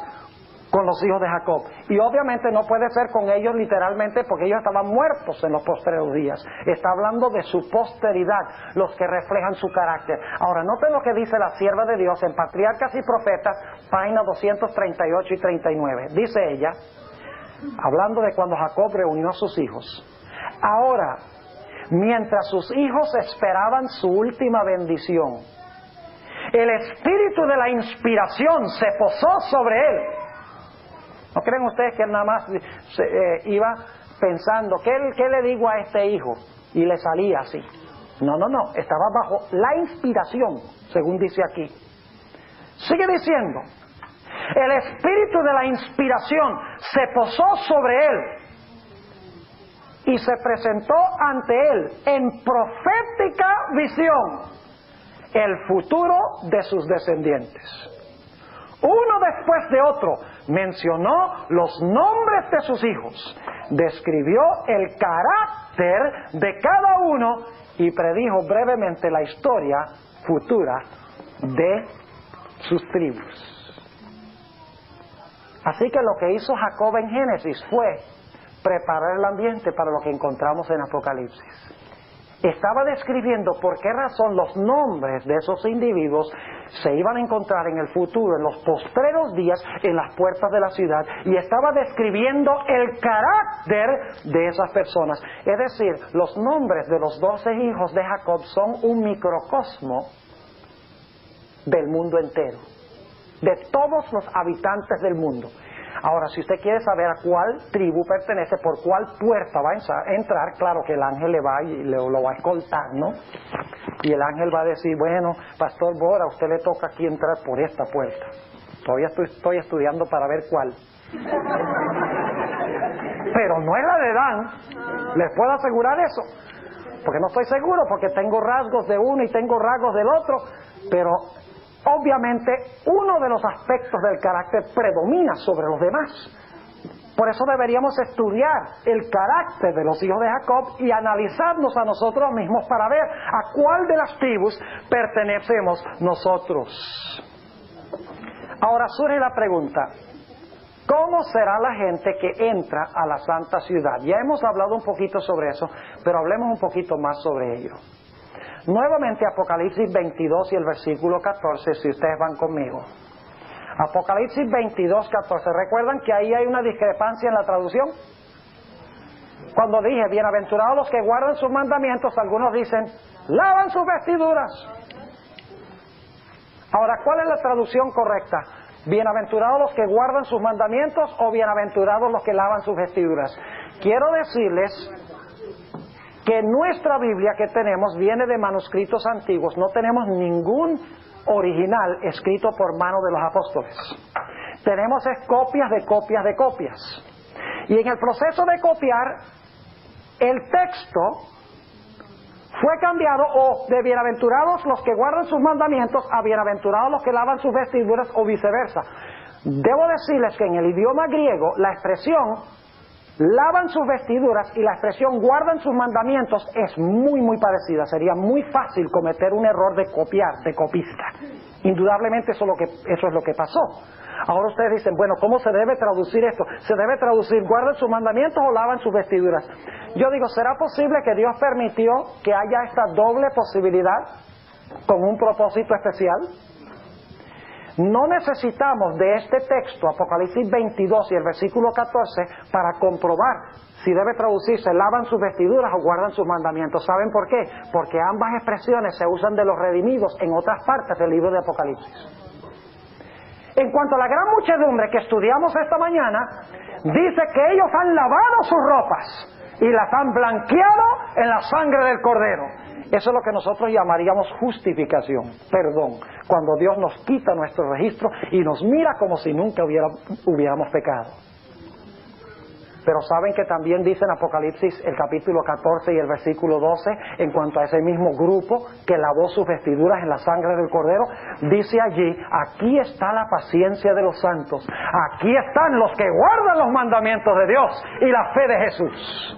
con los hijos de Jacob. Y obviamente no puede ser con ellos literalmente, porque ellos estaban muertos en los postreros días. Está hablando de su posteridad, los que reflejan su carácter. Ahora, noten lo que dice la sierva de Dios en Patriarcas y Profetas, páginas 238 y 39. Dice ella, hablando de cuando Jacob reunió a sus hijos: ahora, mientras sus hijos esperaban su última bendición, el espíritu de la inspiración se posó sobre él. ¿No creen ustedes que él nada más iba pensando, ¿qué le digo a este hijo? Y le salía así. No, estaba bajo la inspiración, según dice aquí. Sigue diciendo: el espíritu de la inspiración se posó sobre él y se presentó ante él en profética visión el futuro de sus descendientes. Uno después de otro mencionó los nombres de sus hijos, describió el carácter de cada uno y predijo brevemente la historia futura de sus tribus. Así que lo que hizo Jacob en Génesis fue preparar el ambiente para lo que encontramos en Apocalipsis. Estaba describiendo por qué razón los nombres de esos individuos se iban a encontrar en el futuro, en los postreros días, en las puertas de la ciudad, y estaba describiendo el carácter de esas personas. Es decir, los nombres de los 12 hijos de Jacob son un microcosmo del mundo entero, de todos los habitantes del mundo. Ahora, si usted quiere saber a cuál tribu pertenece, por cuál puerta va a entrar, claro que el ángel le va y lo va a escoltar, ¿no? Y el ángel va a decir, bueno, Pastor Bora, a usted le toca aquí entrar por esta puerta. Todavía estoy estudiando para ver cuál. Pero no es la de Dan, les puedo asegurar eso. Porque no estoy seguro, porque tengo rasgos de uno y tengo rasgos del otro, pero obviamente uno de los aspectos del carácter predomina sobre los demás. Por eso deberíamos estudiar el carácter de los hijos de Jacob y analizarnos a nosotros mismos para ver a cuál de las tribus pertenecemos nosotros. Ahora surge la pregunta: ¿cómo será la gente que entra a la santa ciudad? Ya hemos hablado un poquito sobre eso, pero hablemos un poquito más sobre ello. Nuevamente Apocalipsis 22 y el versículo 14, si ustedes van conmigo. Apocalipsis 22, 14. ¿Recuerdan que ahí hay una discrepancia en la traducción? Cuando dije, bienaventurados los que guardan sus mandamientos, algunos dicen, lavan sus vestiduras. Ahora, ¿cuál es la traducción correcta? ¿Bienaventurados los que guardan sus mandamientos o bienaventurados los que lavan sus vestiduras? Quiero decirles que nuestra Biblia que tenemos viene de manuscritos antiguos, no tenemos ningún original escrito por mano de los apóstoles. Tenemos copias de copias de copias. Y en el proceso de copiar, el texto fue cambiado, o de bienaventurados los que guardan sus mandamientos a bienaventurados los que lavan sus vestiduras, o viceversa. Debo decirles que en el idioma griego la expresión lavan sus vestiduras y la expresión guardan sus mandamientos es muy muy parecida. Sería muy fácil cometer un error de copiar, de copista. Indudablemente eso es lo que pasó. Ahora ustedes dicen, bueno, ¿cómo se debe traducir esto? ¿Se debe traducir guardan sus mandamientos o lavan sus vestiduras? Yo digo, ¿será posible que Dios permitió que haya esta doble posibilidad con un propósito especial? No necesitamos de este texto, Apocalipsis 22 y el versículo 14, para comprobar si debe traducirse lavan sus vestiduras o guardan sus mandamientos. ¿Saben por qué? Porque ambas expresiones se usan de los redimidos en otras partes del libro de Apocalipsis. En cuanto a la gran muchedumbre que estudiamos esta mañana, dice que ellos han lavado sus ropas y las han blanqueado en la sangre del Cordero. Eso es lo que nosotros llamaríamos justificación, perdón, cuando Dios nos quita nuestro registro y nos mira como si nunca hubiéramos pecado. Pero saben que también dice en Apocalipsis el capítulo 14 y el versículo 12, en cuanto a ese mismo grupo que lavó sus vestiduras en la sangre del Cordero, dice allí, aquí está la paciencia de los santos, aquí están los que guardan los mandamientos de Dios y la fe de Jesús.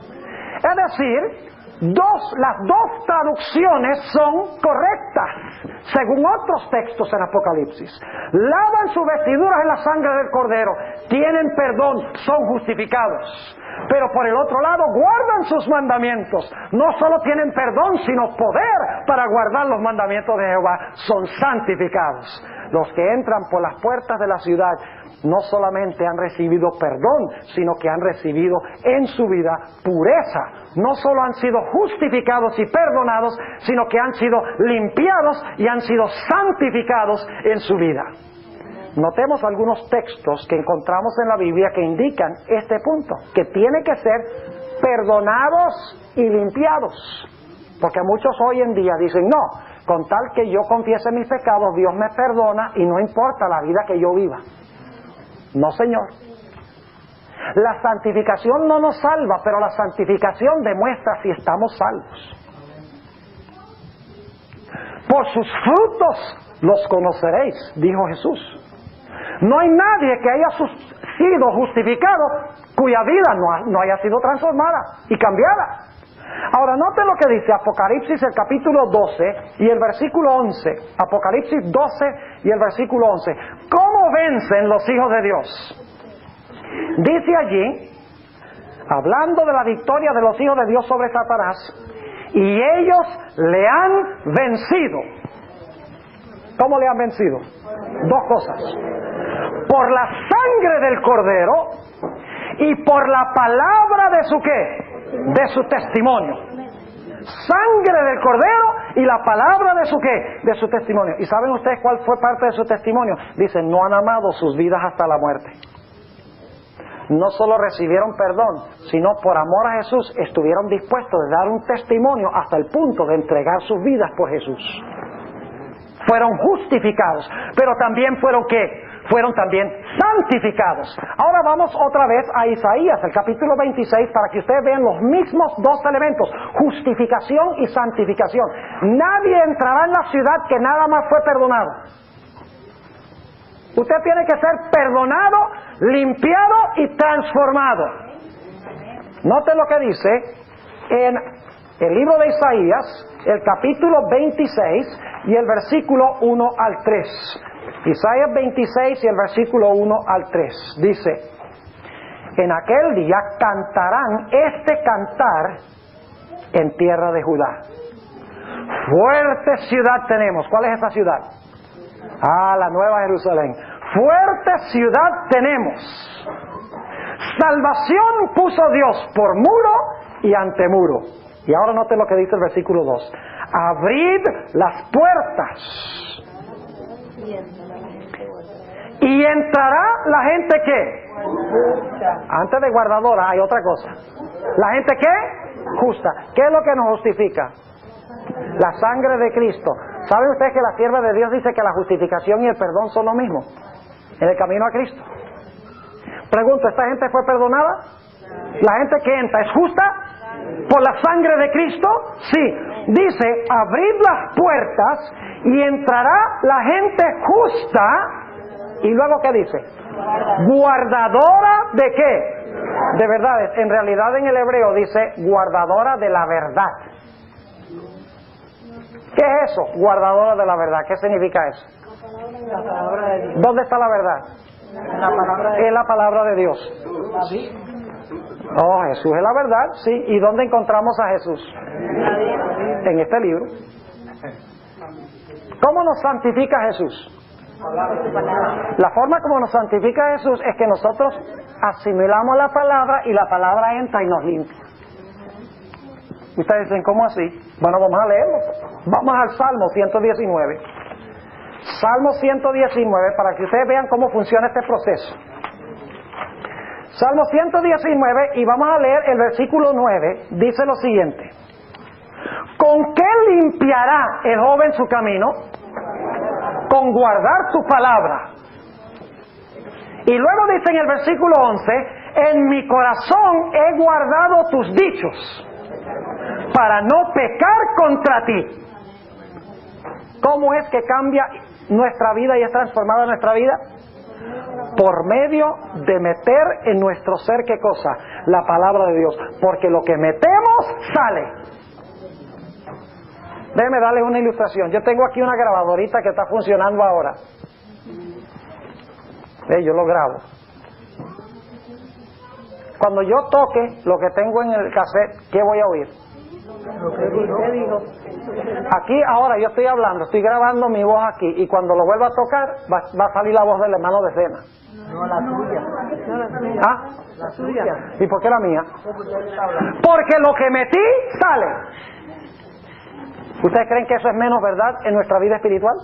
Es decir, las dos traducciones son correctas, según otros textos en Apocalipsis. Lavan sus vestiduras en la sangre del Cordero, tienen perdón, son justificados. Pero por el otro lado, guardan sus mandamientos. No solo tienen perdón, sino poder para guardar los mandamientos de Jehová. Son santificados. Los que entran por las puertas de la ciudad no solamente han recibido perdón, sino que han recibido en su vida pureza. No solo han sido justificados y perdonados, sino que han sido limpiados y han sido santificados en su vida. Notemos algunos textos que encontramos en la Biblia que indican este punto, que tiene que ser perdonados y limpiados. Porque muchos hoy en día dicen, no, con tal que yo confiese mis pecados, Dios me perdona y no importa la vida que yo viva. No, señor. La santificación no nos salva, pero la santificación demuestra si estamos salvos. Por sus frutos los conoceréis, dijo Jesús. No hay nadie que haya sido justificado cuya vida no haya sido transformada y cambiada. Ahora, noten lo que dice Apocalipsis el capítulo 12 y el versículo 11. Apocalipsis 12 y el versículo 11. ¿Cómo vencen los hijos de Dios? Dice allí, hablando de la victoria de los hijos de Dios sobre Satanás, y ellos le han vencido. ¿Cómo le han vencido? Dos cosas. Por la sangre del Cordero y por la palabra de su ¿qué? De su testimonio. Sangre del Cordero y la palabra de su ¿qué? De su testimonio. ¿Y saben ustedes cuál fue parte de su testimonio? Dicen, no han amado sus vidas hasta la muerte. No solo recibieron perdón, sino por amor a Jesús estuvieron dispuestos a dar un testimonio hasta el punto de entregar sus vidas por Jesús. Fueron justificados, pero también fueron ¿qué? Fueron también santificados. Ahora vamos otra vez a Isaías, el capítulo 26, para que ustedes vean los mismos dos elementos, justificación y santificación. Nadie entrará en la ciudad que nada más fue perdonado. Usted tiene que ser perdonado, limpiado y transformado. Note lo que dice en el libro de Isaías, el capítulo 26 y el versículo 1 al 3. Isaías 26 y el versículo 1 al 3. Dice, en aquel día cantarán este cantar en tierra de Judá. Fuerte ciudad tenemos. ¿Cuál es esa ciudad? La Nueva Jerusalén. Fuerte ciudad tenemos. Salvación puso Dios por muro y antemuro. Y ahora noten lo que dice el versículo 2. Abrid las puertas. Y entrará la gente ¿qué? Antes de guardadora hay otra cosa. ¿La gente qué? Justa. ¿Qué es lo que nos justifica? La sangre de Cristo. ¿Saben ustedes que la sierva de Dios dice que la justificación y el perdón son lo mismo en el camino a Cristo? Pregunto, ¿esta gente fue perdonada? ¿La gente que entra es justa? ¿Por la sangre de Cristo? Sí. Dice, abrid las puertas y entrará la gente justa. ¿Y luego qué dice? Guardadora de qué? De verdades. En realidad en el hebreo dice guardadora de la verdad. ¿Qué es eso? Guardadora de la verdad. ¿Qué significa eso? La palabra de Dios. ¿Dónde está la verdad? La palabra de Es la palabra de Dios. Oh, Jesús es la verdad, sí. ¿Y dónde encontramos a Jesús? En este libro. ¿Cómo nos santifica Jesús? La forma como nos santifica Jesús es que nosotros asimilamos la palabra y la palabra entra y nos limpia. Ustedes dicen, ¿cómo así? Bueno, vamos a leerlo. Vamos al Salmo 119. Salmo 119, para que ustedes vean cómo funciona este proceso. Salmo 119, y vamos a leer el versículo 9, dice lo siguiente. ¿Con qué limpiará el joven su camino? Con guardar tu palabra. Y luego dice en el versículo 11, en mi corazón he guardado tus dichos, para no pecar contra ti. ¿Cómo es que cambia nuestra vida y es transformada nuestra vida? Por medio de meter en nuestro ser, ¿qué cosa? La palabra de Dios. Porque lo que metemos, sale. Déjenme darles una ilustración. Yo tengo aquí una grabadorita que está funcionando ahora. Yo lo grabo. Cuando yo toque lo que tengo en el cassette, ¿qué voy a oír? lo que usted dijo. Aquí ahora yo estoy hablando, estoy grabando mi voz aquí, y cuando lo vuelva a tocar va a salir la voz del hermano de cena. No, la tuya. No, la tuya. ¿Ah? La tuya. ¿Y por qué la mía? Porque lo que metí sale. ¿Ustedes creen que eso es menos verdad en nuestra vida espiritual?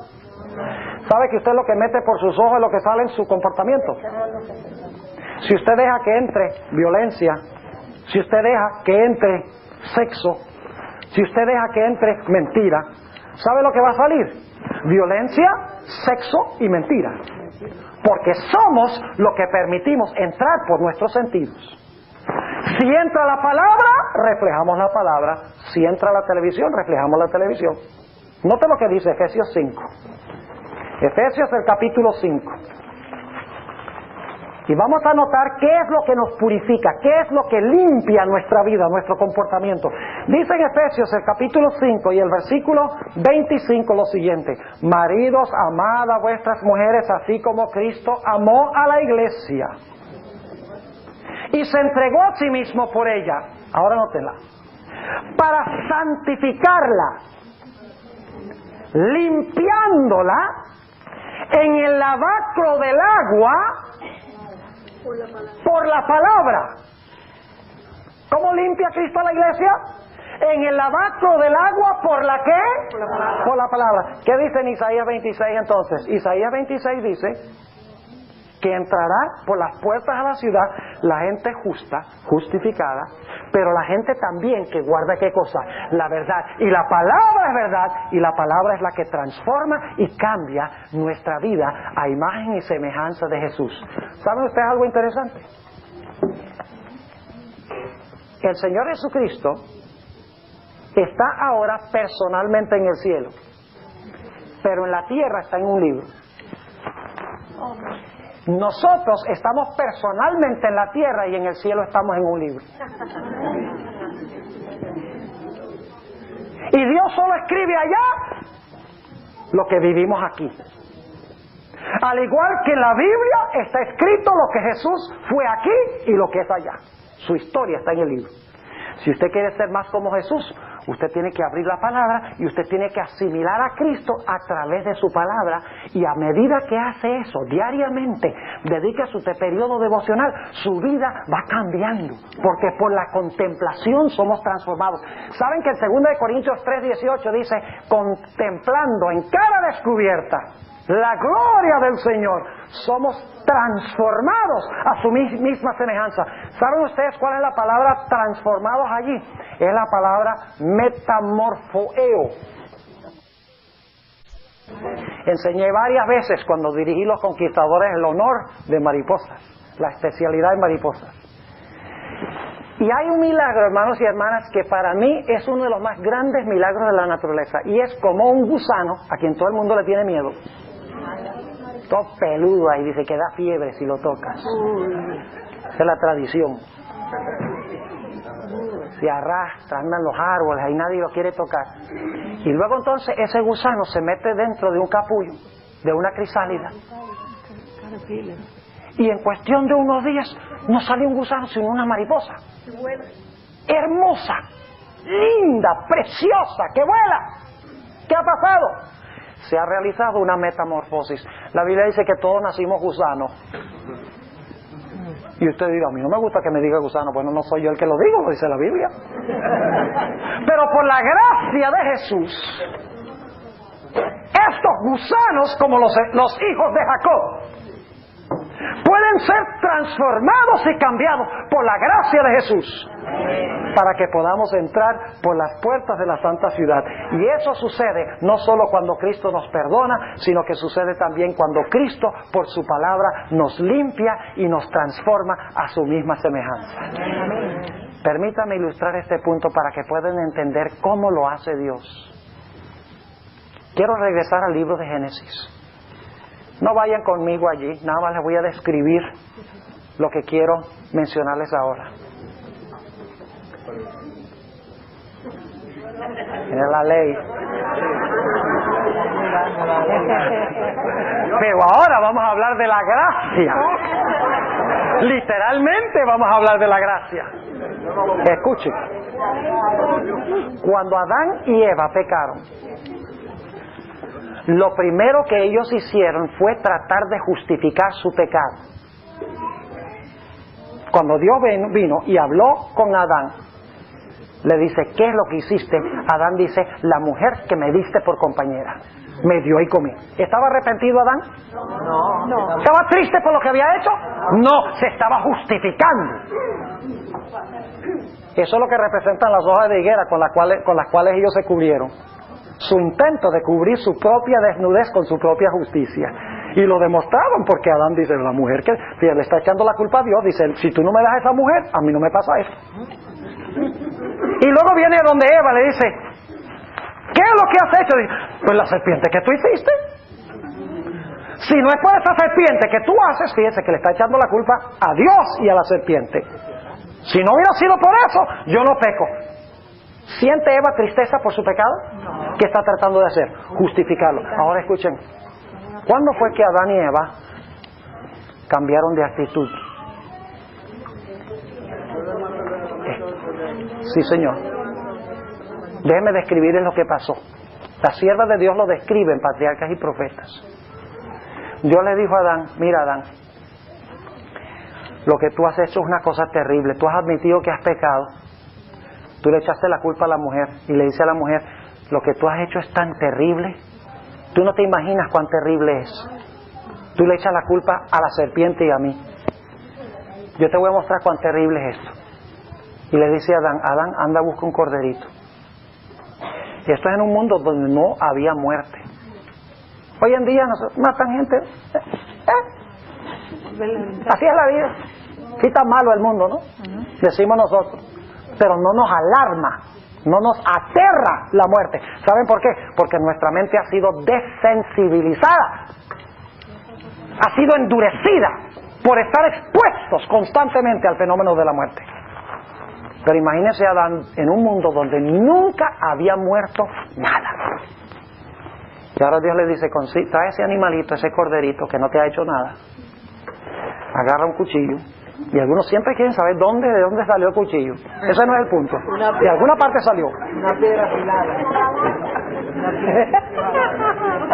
¿Sabe que usted lo que mete por sus ojos es lo que sale en su comportamiento? Si usted deja que entre violencia, si usted deja que entre sexo, si usted deja que entre mentira, ¿sabe lo que va a salir? Violencia, sexo y mentira. Porque somos lo que permitimos entrar por nuestros sentidos. Si entra la palabra, reflejamos la palabra. Si entra la televisión, reflejamos la televisión. Note lo que dice Efesios 5. Efesios el capítulo 5. Y vamos a notar qué es lo que nos purifica, qué es lo que limpia nuestra vida, nuestro comportamiento. Dice en Efesios el capítulo 5 y el versículo 25 lo siguiente: maridos, amad a vuestras mujeres así como Cristo amó a la iglesia y se entregó a sí mismo por ella. Ahora nótenla. Para santificarla, limpiándola en el lavacro del agua por la palabra. ¿Cómo limpia Cristo a la iglesia? En el lavacro del agua, ¿por la qué? Por la palabra. ¿Qué dice en Isaías 26 entonces? Isaías 26 dice que entrará por las puertas a la ciudad la gente justa, justificada, pero la gente también que guarda ¿qué cosa? La verdad. Y la palabra es verdad, y la palabra es la que transforma y cambia nuestra vida a imagen y semejanza de Jesús. ¿Saben ustedes algo interesante? El Señor Jesucristo está ahora personalmente en el cielo, pero en la tierra está en un libro. Nosotros estamos personalmente en la tierra y en el cielo estamos en un libro. Y Dios solo escribe allá lo que vivimos aquí. Al igual que en la Biblia está escrito lo que Jesús fue aquí y lo que es allá. Su historia está en el libro. Si usted quiere ser más como Jesús, usted tiene que abrir la palabra y usted tiene que asimilar a Cristo a través de su palabra, y a medida que hace eso diariamente, dedica su periodo devocional, su vida va cambiando, porque por la contemplación somos transformados. ¿Saben que en 2 Corintios 3:18 dice, contemplando en cara descubierta la gloria del Señor, somos transformados a su misma semejanza? ¿Saben ustedes cuál es la palabra transformados allí? Es la palabra metamorfoeo. Enseñé varias veces cuando dirigí los conquistadores el honor de mariposas, la especialidad de mariposas. Y hay un milagro, hermanos y hermanas, que para mí es uno de los más grandes milagros de la naturaleza. Y es como un gusano, a quien todo el mundo le tiene miedo. Todo peludo ahí, dice que da fiebre si lo tocas. Esa es la tradición. Se arrastra, andan los árboles, ahí nadie lo quiere tocar. Y luego entonces ese gusano se mete dentro de un capullo, de una crisálida. Y en cuestión de unos días no sale un gusano sino una mariposa. Hermosa, linda, preciosa, que vuela. ¿Qué ha pasado? Se ha realizado una metamorfosis. La Biblia dice que todos nacimos gusanos. Y usted dirá, a mí no me gusta que me diga gusano. Bueno, no soy yo el que lo digo, lo dice la Biblia. Pero por la gracia de Jesús, estos gusanos, como los hijos de Jacob, pueden ser transformados y cambiados por la gracia de Jesús, para que podamos entrar por las puertas de la santa ciudad. Y eso sucede no solo cuando Cristo nos perdona, sino que sucede también cuando Cristo, por su palabra, nos limpia y nos transforma a su misma semejanza. Permítame ilustrar este punto para que puedan entender cómo lo hace Dios. Quiero regresar al libro de Génesis. No vayan conmigo allí, nada más les voy a describir lo que quiero mencionarles ahora. Mira la ley. Pero ahora vamos a hablar de la gracia. Literalmente vamos a hablar de la gracia. Escuchen. Cuando Adán y Eva pecaron, lo primero que ellos hicieron fue tratar de justificar su pecado. Cuando Dios vino y habló con Adán, le dice, ¿qué es lo que hiciste? Adán dice, la mujer que me diste por compañera. Me dio y comí. ¿Estaba arrepentido Adán? No. ¿Estaba triste por lo que había hecho? No, se estaba justificando. Eso es lo que representan las hojas de higuera con las cuales ellos se cubrieron. Su intento de cubrir su propia desnudez con su propia justicia. Y lo demostraron porque Adán dice, la mujer que le está echando la culpa a Dios, dice, si tú no me das a esa mujer, a mí no me pasa eso. Y luego viene donde Eva le dice, ¿qué es lo que has hecho? Dice, pues la serpiente que tú hiciste. Si no es por esa serpiente que tú haces, fíjese que le está echando la culpa a Dios y a la serpiente. Si no hubiera sido por eso, yo no peco. ¿Siente Eva tristeza por su pecado? No. ¿Qué está tratando de hacer? Justificarlo. Ahora escuchen. ¿Cuándo fue que Adán y Eva cambiaron de actitud? Sí, Señor. Déjenme describirles lo que pasó. Las siervas de Dios lo describen, patriarcas y profetas. Dios le dijo a Adán, mira Adán, lo que tú has hecho es una cosa terrible. Tú has admitido que has pecado. Tú le echaste la culpa a la mujer y le dice a la mujer, lo que tú has hecho es tan terrible. Tú no te imaginas cuán terrible es. Tú le echas la culpa a la serpiente y a mí. Yo te voy a mostrar cuán terrible es esto. Y le dice a Adán, Adán, anda, busca un corderito. Y esto es en un mundo donde no había muerte. Hoy en día nos matan gente. Así es la vida. Sí está malo el mundo, ¿no? Decimos nosotros. Pero no nos alarma, no nos aterra la muerte. ¿Saben por qué? Porque nuestra mente ha sido desensibilizada, ha sido endurecida por estar expuestos constantemente al fenómeno de la muerte. Pero imagínense a Adán en un mundo donde nunca había muerto nada. Y ahora Dios le dice, trae ese animalito, ese corderito que no te ha hecho nada. Agarra un cuchillo. Y algunos siempre quieren saber de dónde salió el cuchillo. Ese no es el punto. De alguna parte salió. Una piedra afilada.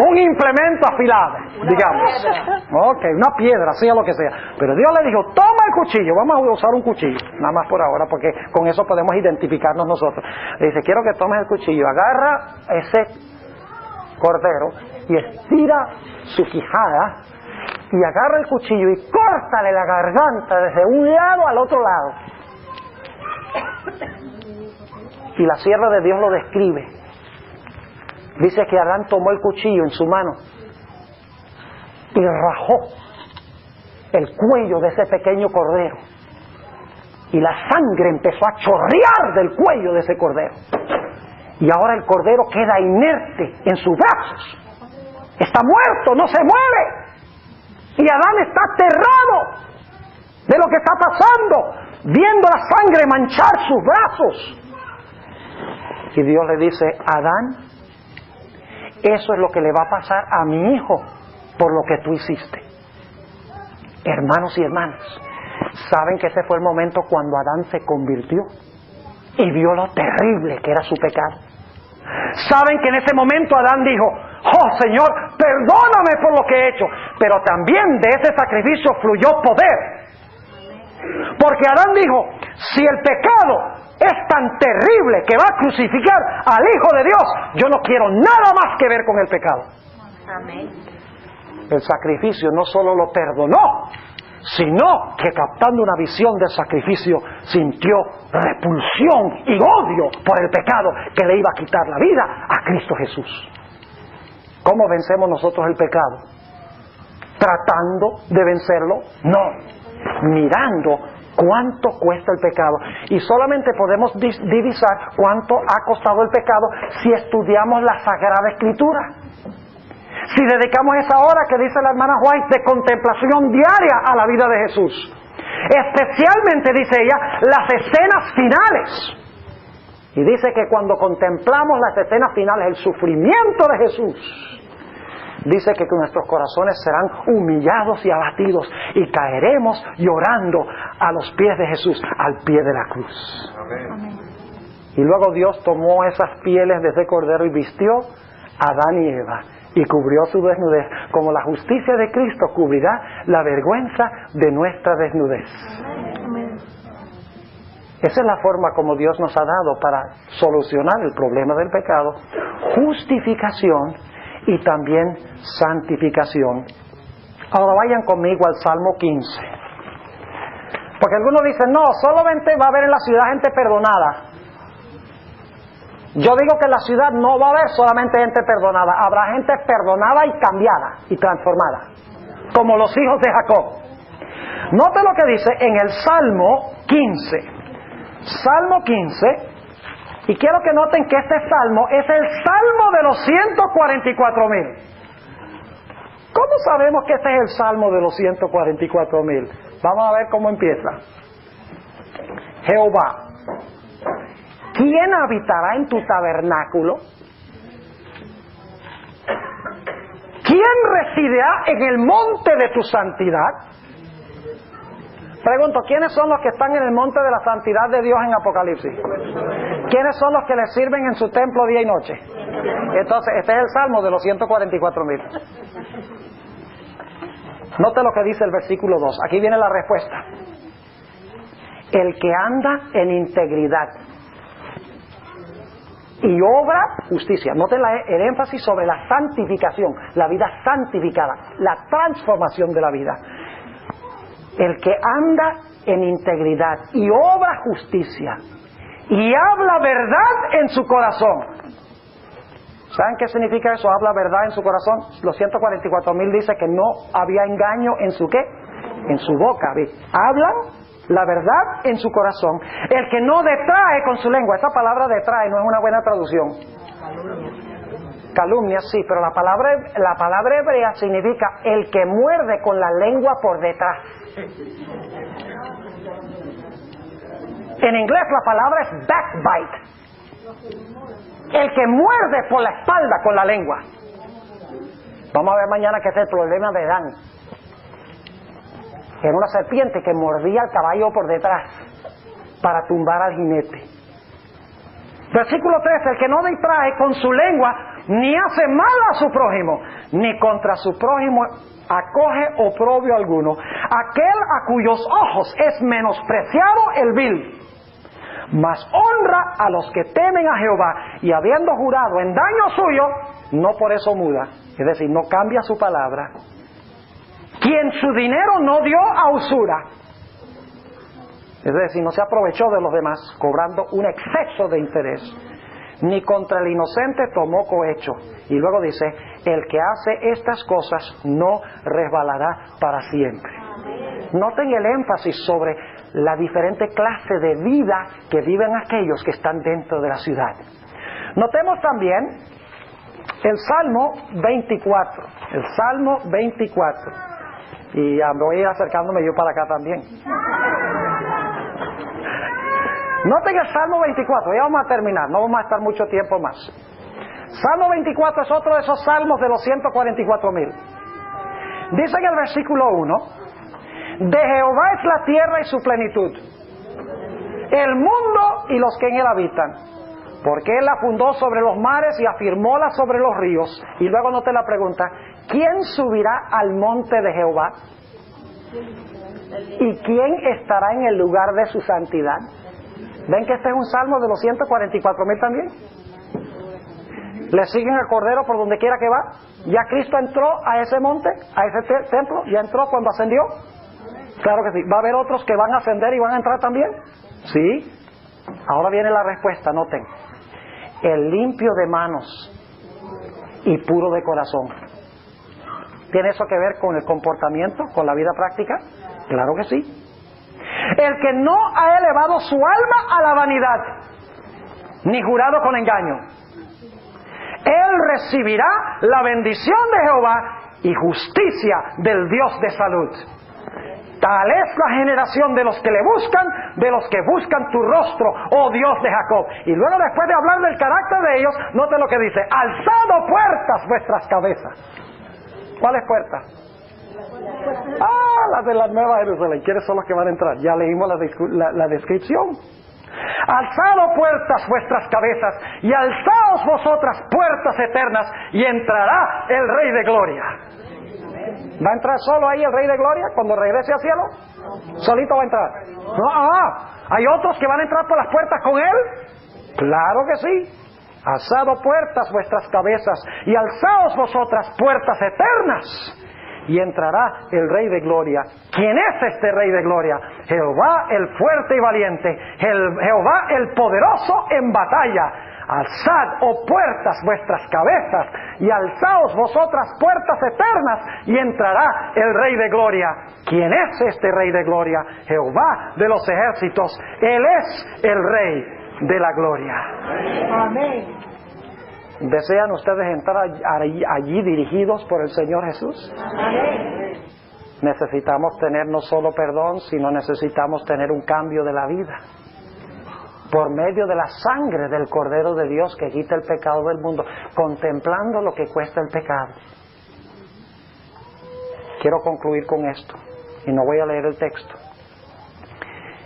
Un implemento afilado, digamos. Ok, una piedra, sea lo que sea. Pero Dios le dijo, toma el cuchillo, vamos a usar un cuchillo. Nada más por ahora, porque con eso podemos identificarnos nosotros. Le dice, quiero que tomes el cuchillo, agarra ese cordero y estira su quijada y agarra el cuchillo y córtale la garganta desde un lado al otro lado. Y la sierva de Dios lo describe. Dice que Adán tomó el cuchillo en su mano y rajó el cuello de ese pequeño cordero. y la sangre empezó a chorrear del cuello de ese cordero. Y ahora el cordero queda inerte en sus brazos. Está muerto, no se mueve. Y Adán está aterrado de lo que está pasando, viendo la sangre manchar sus brazos. Y Dios le dice: Adán, eso es lo que le va a pasar a mi hijo por lo que tú hiciste. Hermanos y hermanas, ¿saben que ese fue el momento cuando Adán se convirtió y vio lo terrible que era su pecado? ¿Saben que en ese momento Adán dijo: oh Señor, perdóname por lo que he hecho? Pero también de ese sacrificio fluyó poder. Porque Adán dijo: si el pecado es tan terrible que va a crucificar al Hijo de Dios, yo no quiero nada más que ver con el pecado. Amén. El sacrificio no solo lo perdonó, sino que, captando una visión del sacrificio, sintió repulsión y odio por el pecado que le iba a quitar la vida a Cristo Jesús. ¿Cómo vencemos nosotros el pecado? ¿Tratando de vencerlo? No. Mirando cuánto cuesta el pecado. Y solamente podemos divisar cuánto ha costado el pecado si estudiamos la Sagrada Escritura. Si dedicamos esa hora que dice la hermana White de contemplación diaria a la vida de Jesús. Especialmente, dice ella, las escenas finales. Y dice que cuando contemplamos las escenas finales, el sufrimiento de Jesús, dice que nuestros corazones serán humillados y abatidos y caeremos llorando a los pies de Jesús, al pie de la cruz. Amén. Y luego Dios tomó esas pieles de ese cordero y vistió a Adán y Eva y cubrió su desnudez, como la justicia de Cristo cubrirá la vergüenza de nuestra desnudez. Amén. Esa es la forma como Dios nos ha dado para solucionar el problema del pecado: justificación y también santificación. Ahora vayan conmigo al Salmo 15. Porque algunos dicen: no, solamente va a haber en la ciudad gente perdonada. Yo digo que en la ciudad no va a haber solamente gente perdonada, habrá gente perdonada y cambiada y transformada, como los hijos de Jacob. Note lo que dice en el Salmo 15. Salmo 15. Y quiero que noten que este salmo es el salmo de los 144,000. ¿Cómo sabemos que este es el salmo de los 144,000? Vamos a ver cómo empieza. Jehová, ¿quién habitará en tu tabernáculo? ¿Quién residirá en el monte de tu santidad? Pregunto, ¿quiénes son los que están en el monte de la santidad de Dios en Apocalipsis? ¿Quiénes son los que le sirven en su templo día y noche? Entonces, este es el salmo de los 144,000. Note lo que dice el versículo 2. Aquí viene la respuesta. El que anda en integridad y obra justicia. Noten el énfasis sobre la santificación, la vida santificada, la transformación de la vida. El que anda en integridad y obra justicia y habla verdad en su corazón. ¿Saben qué significa eso? Habla verdad en su corazón. Los 144,000 dice que no había engaño en su ¿qué? En su boca. Hablan la verdad en su corazón. El que no detrae con su lengua. Esa palabra detrae no es una buena traducción. Calumnia, sí, pero la palabra hebrea significa el que muerde con la lengua por detrás. En inglés la palabra es backbite. El que muerde por la espalda con la lengua. Vamos a ver mañana que es el problema de Dan. Era una serpiente que mordía al caballo por detrás para tumbar al jinete. Versículo 13, el que no distrae con su lengua, ni hace mal a su prójimo, ni contra su prójimo acoge oprobio alguno. Aquel a cuyos ojos es menospreciado el vil, mas honra a los que temen a Jehová, y habiendo jurado en daño suyo, no por eso muda, es decir, no cambia su palabra. Quien su dinero no dio a usura, es decir, no se aprovechó de los demás, cobrando un exceso de interés, ni contra el inocente tomó cohecho. Y luego dice, el que hace estas cosas no resbalará para siempre. Noten el énfasis sobre la diferente clase de vida que viven aquellos que están dentro de la ciudad. Notemos también el Salmo 24. El Salmo 24. Y ya voy a ir acercándome yo para acá también. Noten el Salmo 24. Ya vamos a terminar. No vamos a estar mucho tiempo más. Salmo 24 es otro de esos salmos de los 144,000. Dice en el versículo 1: de Jehová es la tierra y su plenitud, el mundo y los que en él habitan, porque él la fundó sobre los mares y afirmóla sobre los ríos. Y luego note la pregunta: ¿quién subirá al monte de Jehová? ¿Y quién estará en el lugar de su santidad? ¿Ven que este es un salmo de los 144,000 también? ¿Le siguen al Cordero por donde quiera que va? ¿Ya Cristo entró a ese monte, a ese templo? ¿Ya entró cuando ascendió? Claro que sí. ¿Va a haber otros que van a ascender y van a entrar también? Sí. Ahora viene la respuesta, noten. El limpio de manos y puro de corazón. ¿Tiene eso que ver con el comportamiento, con la vida práctica? Claro que sí. El que no ha elevado su alma a la vanidad, ni jurado con engaño, él recibirá la bendición de Jehová y justicia del Dios de salud. Tal es la generación de los que le buscan, de los que buscan tu rostro, oh Dios de Jacob. Y luego, después de hablar del carácter de ellos, note lo que dice: alzado puertas vuestras cabezas. ¿Cuáles puertas? Las de la Nueva Jerusalén. ¿Quiénes son los que van a entrar? Ya leímos la descripción. Alzado puertas vuestras cabezas y alzaos vosotras puertas eternas, y entrará el Rey de Gloria. ¿Va a entrar solo ahí el Rey de Gloria cuando regrese al cielo? ¿Solito va a entrar? No, ¿hay otros que van a entrar por las puertas con él? Claro que sí. Alzado puertas vuestras cabezas y alzaos vosotras puertas eternas, y entrará el Rey de Gloria. ¿Quién es este Rey de Gloria? Jehová el fuerte y valiente, Jehová el poderoso en batalla. Alzad, oh puertas, vuestras cabezas, y alzaos vosotras puertas eternas, y entrará el Rey de Gloria. ¿Quién es este Rey de Gloria? Jehová de los ejércitos. Él es el Rey de la Gloria. Amén. ¿Desean ustedes entrar allí dirigidos por el Señor Jesús? Amén. Necesitamos tener no solo perdón, sino necesitamos tener un cambio de la vida por medio de la sangre del Cordero de Dios que quita el pecado del mundo, contemplando lo que cuesta el pecado. Quiero concluir con esto y no voy a leer el texto.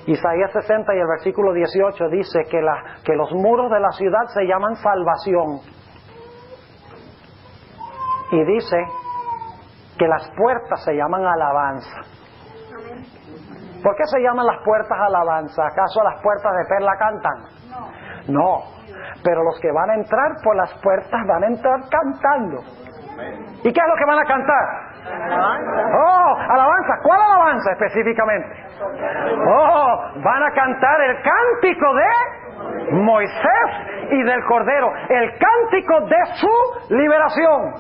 Isaías 60 y el versículo 18 dice que los muros de la ciudad se llaman salvación, y dice que las puertas se llaman alabanza. ¿Por qué se llaman las puertas alabanza? ¿Acaso las puertas de perla cantan? No, pero los que van a entrar por las puertas van a entrar cantando. ¿Y qué es lo que van a cantar? Alabanza. ¿Cuál alabanza específicamente? Van a cantar el cántico de Moisés y del Cordero, el cántico de su liberación.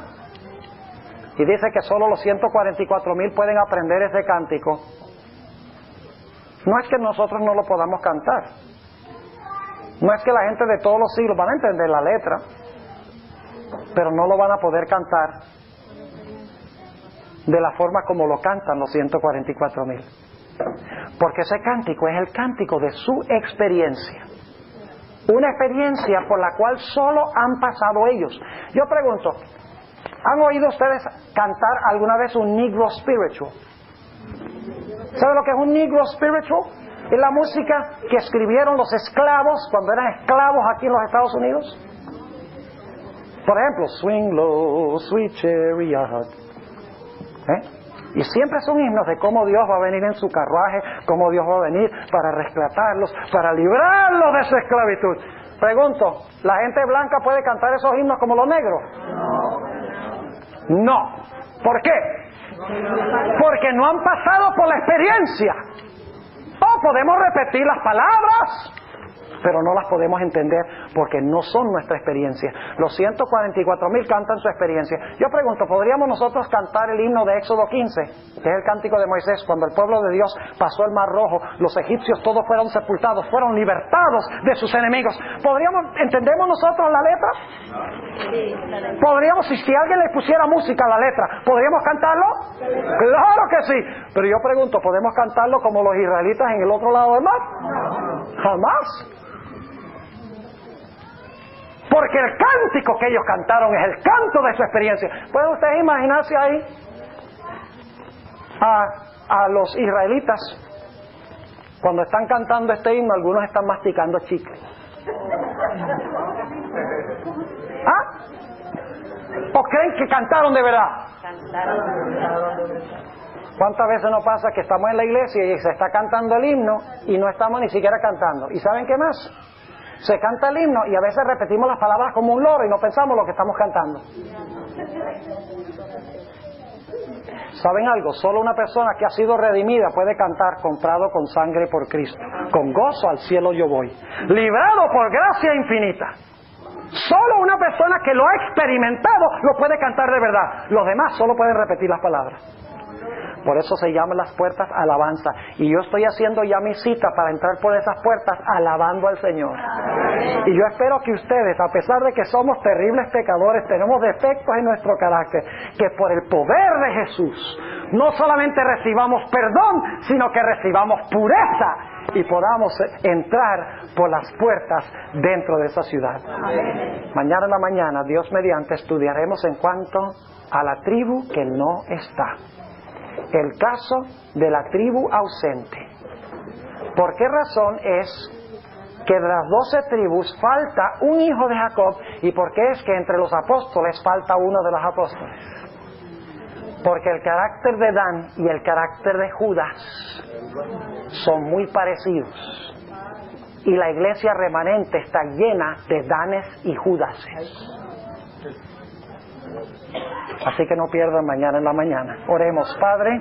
Y dice que solo los 144,000 pueden aprender ese cántico. No es que nosotros no lo podamos cantar, no es que la gente de todos los siglos van a entender la letra, pero no lo van a poder cantar de la forma como lo cantan los 144,000, porque ese cántico es el cántico de su experiencia, una experiencia por la cual solo han pasado ellos. Yo pregunto, ¿han oído ustedes cantar alguna vez un Negro Spiritual? ¿Sabe lo que es un Negro Spiritual? Es la música que escribieron los esclavos cuando eran esclavos aquí en los Estados Unidos. Por ejemplo, Swing Low, Sweet Chariot. Y siempre son himnos de cómo Dios va a venir en su carruaje, cómo Dios va a venir para rescatarlos, para librarlos de su esclavitud. Pregunto, ¿la gente blanca puede cantar esos himnos como los negros? No. ¿Por qué? Porque no han pasado por la experiencia. Podemos repetir las palabras, pero no las podemos entender porque no son nuestra experiencia. Los 144,000 cantan su experiencia. Yo pregunto, ¿podríamos nosotros cantar el himno de Éxodo 15, que es el cántico de Moisés, cuando el pueblo de Dios pasó el Mar Rojo, los egipcios todos fueron sepultados, fueron libertados de sus enemigos? ¿Entendemos nosotros la letra? ¿Podríamos, si alguien le pusiera música a la letra, podríamos cantarlo? Claro que sí. Pero yo pregunto, ¿podemos cantarlo como los israelitas en el otro lado del mar? Jamás. Porque el cántico que ellos cantaron es el canto de su experiencia. ¿Pueden ustedes imaginarse ahí a los israelitas cuando están cantando este himno? Algunos están masticando chicle. ¿Ah? ¿O creen que cantaron de verdad? ¿Cuántas veces nos pasa que estamos en la iglesia y se está cantando el himno y no estamos ni siquiera cantando? ¿Y saben qué más? Se canta el himno y a veces repetimos las palabras como un loro y no pensamos lo que estamos cantando. ¿Saben algo? Solo una persona que ha sido redimida puede cantar comprado con sangre por Cristo. Con gozo al cielo yo voy, librado por gracia infinita. Solo una persona que lo ha experimentado lo puede cantar de verdad. Los demás solo pueden repetir las palabras. Por eso se llaman las puertas alabanza. Y yo estoy haciendo ya mi cita para entrar por esas puertas alabando al Señor. Y yo espero que ustedes, a pesar de que somos terribles pecadores, tenemos defectos en nuestro carácter, que por el poder de Jesús no solamente recibamos perdón, sino que recibamos pureza y podamos entrar por las puertas dentro de esa ciudad. Mañana en la mañana, Dios mediante, estudiaremos en cuanto a la tribu que no está. El caso de la tribu ausente. ¿Por qué razón es que de las 12 tribus falta un hijo de Jacob? ¿Y por qué es que entre los apóstoles falta uno de los apóstoles? Porque el carácter de Dan y el carácter de Judas son muy parecidos. Y la iglesia remanente está llena de Danes y Judases. Así que no pierdan mañana en la mañana. Oremos. Padre,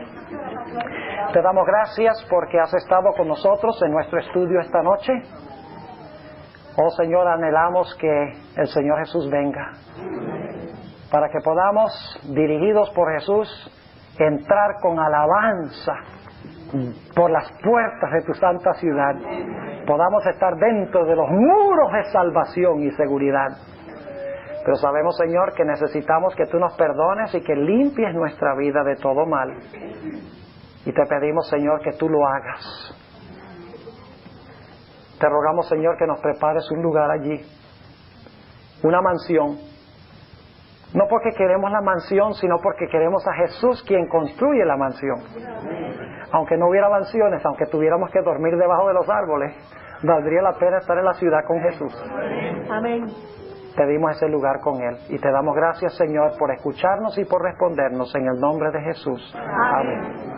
te damos gracias porque has estado con nosotros en nuestro estudio esta noche. Oh Señor, anhelamos que el Señor Jesús venga para que podamos, dirigidos por Jesús, entrar con alabanza por las puertas de tu santa ciudad. Podamos estar dentro de los muros de salvación y seguridad. Pero sabemos, Señor, que necesitamos que tú nos perdones y que limpies nuestra vida de todo mal. Y te pedimos, Señor, que tú lo hagas. Te rogamos, Señor, que nos prepares un lugar allí, una mansión. No porque queremos la mansión, sino porque queremos a Jesús, quien construye la mansión. Aunque no hubiera mansiones, aunque tuviéramos que dormir debajo de los árboles, valdría la pena estar en la ciudad con Jesús. Amén. Pedimos ese lugar con Él y te damos gracias, Señor, por escucharnos y por respondernos en el nombre de Jesús. Amén.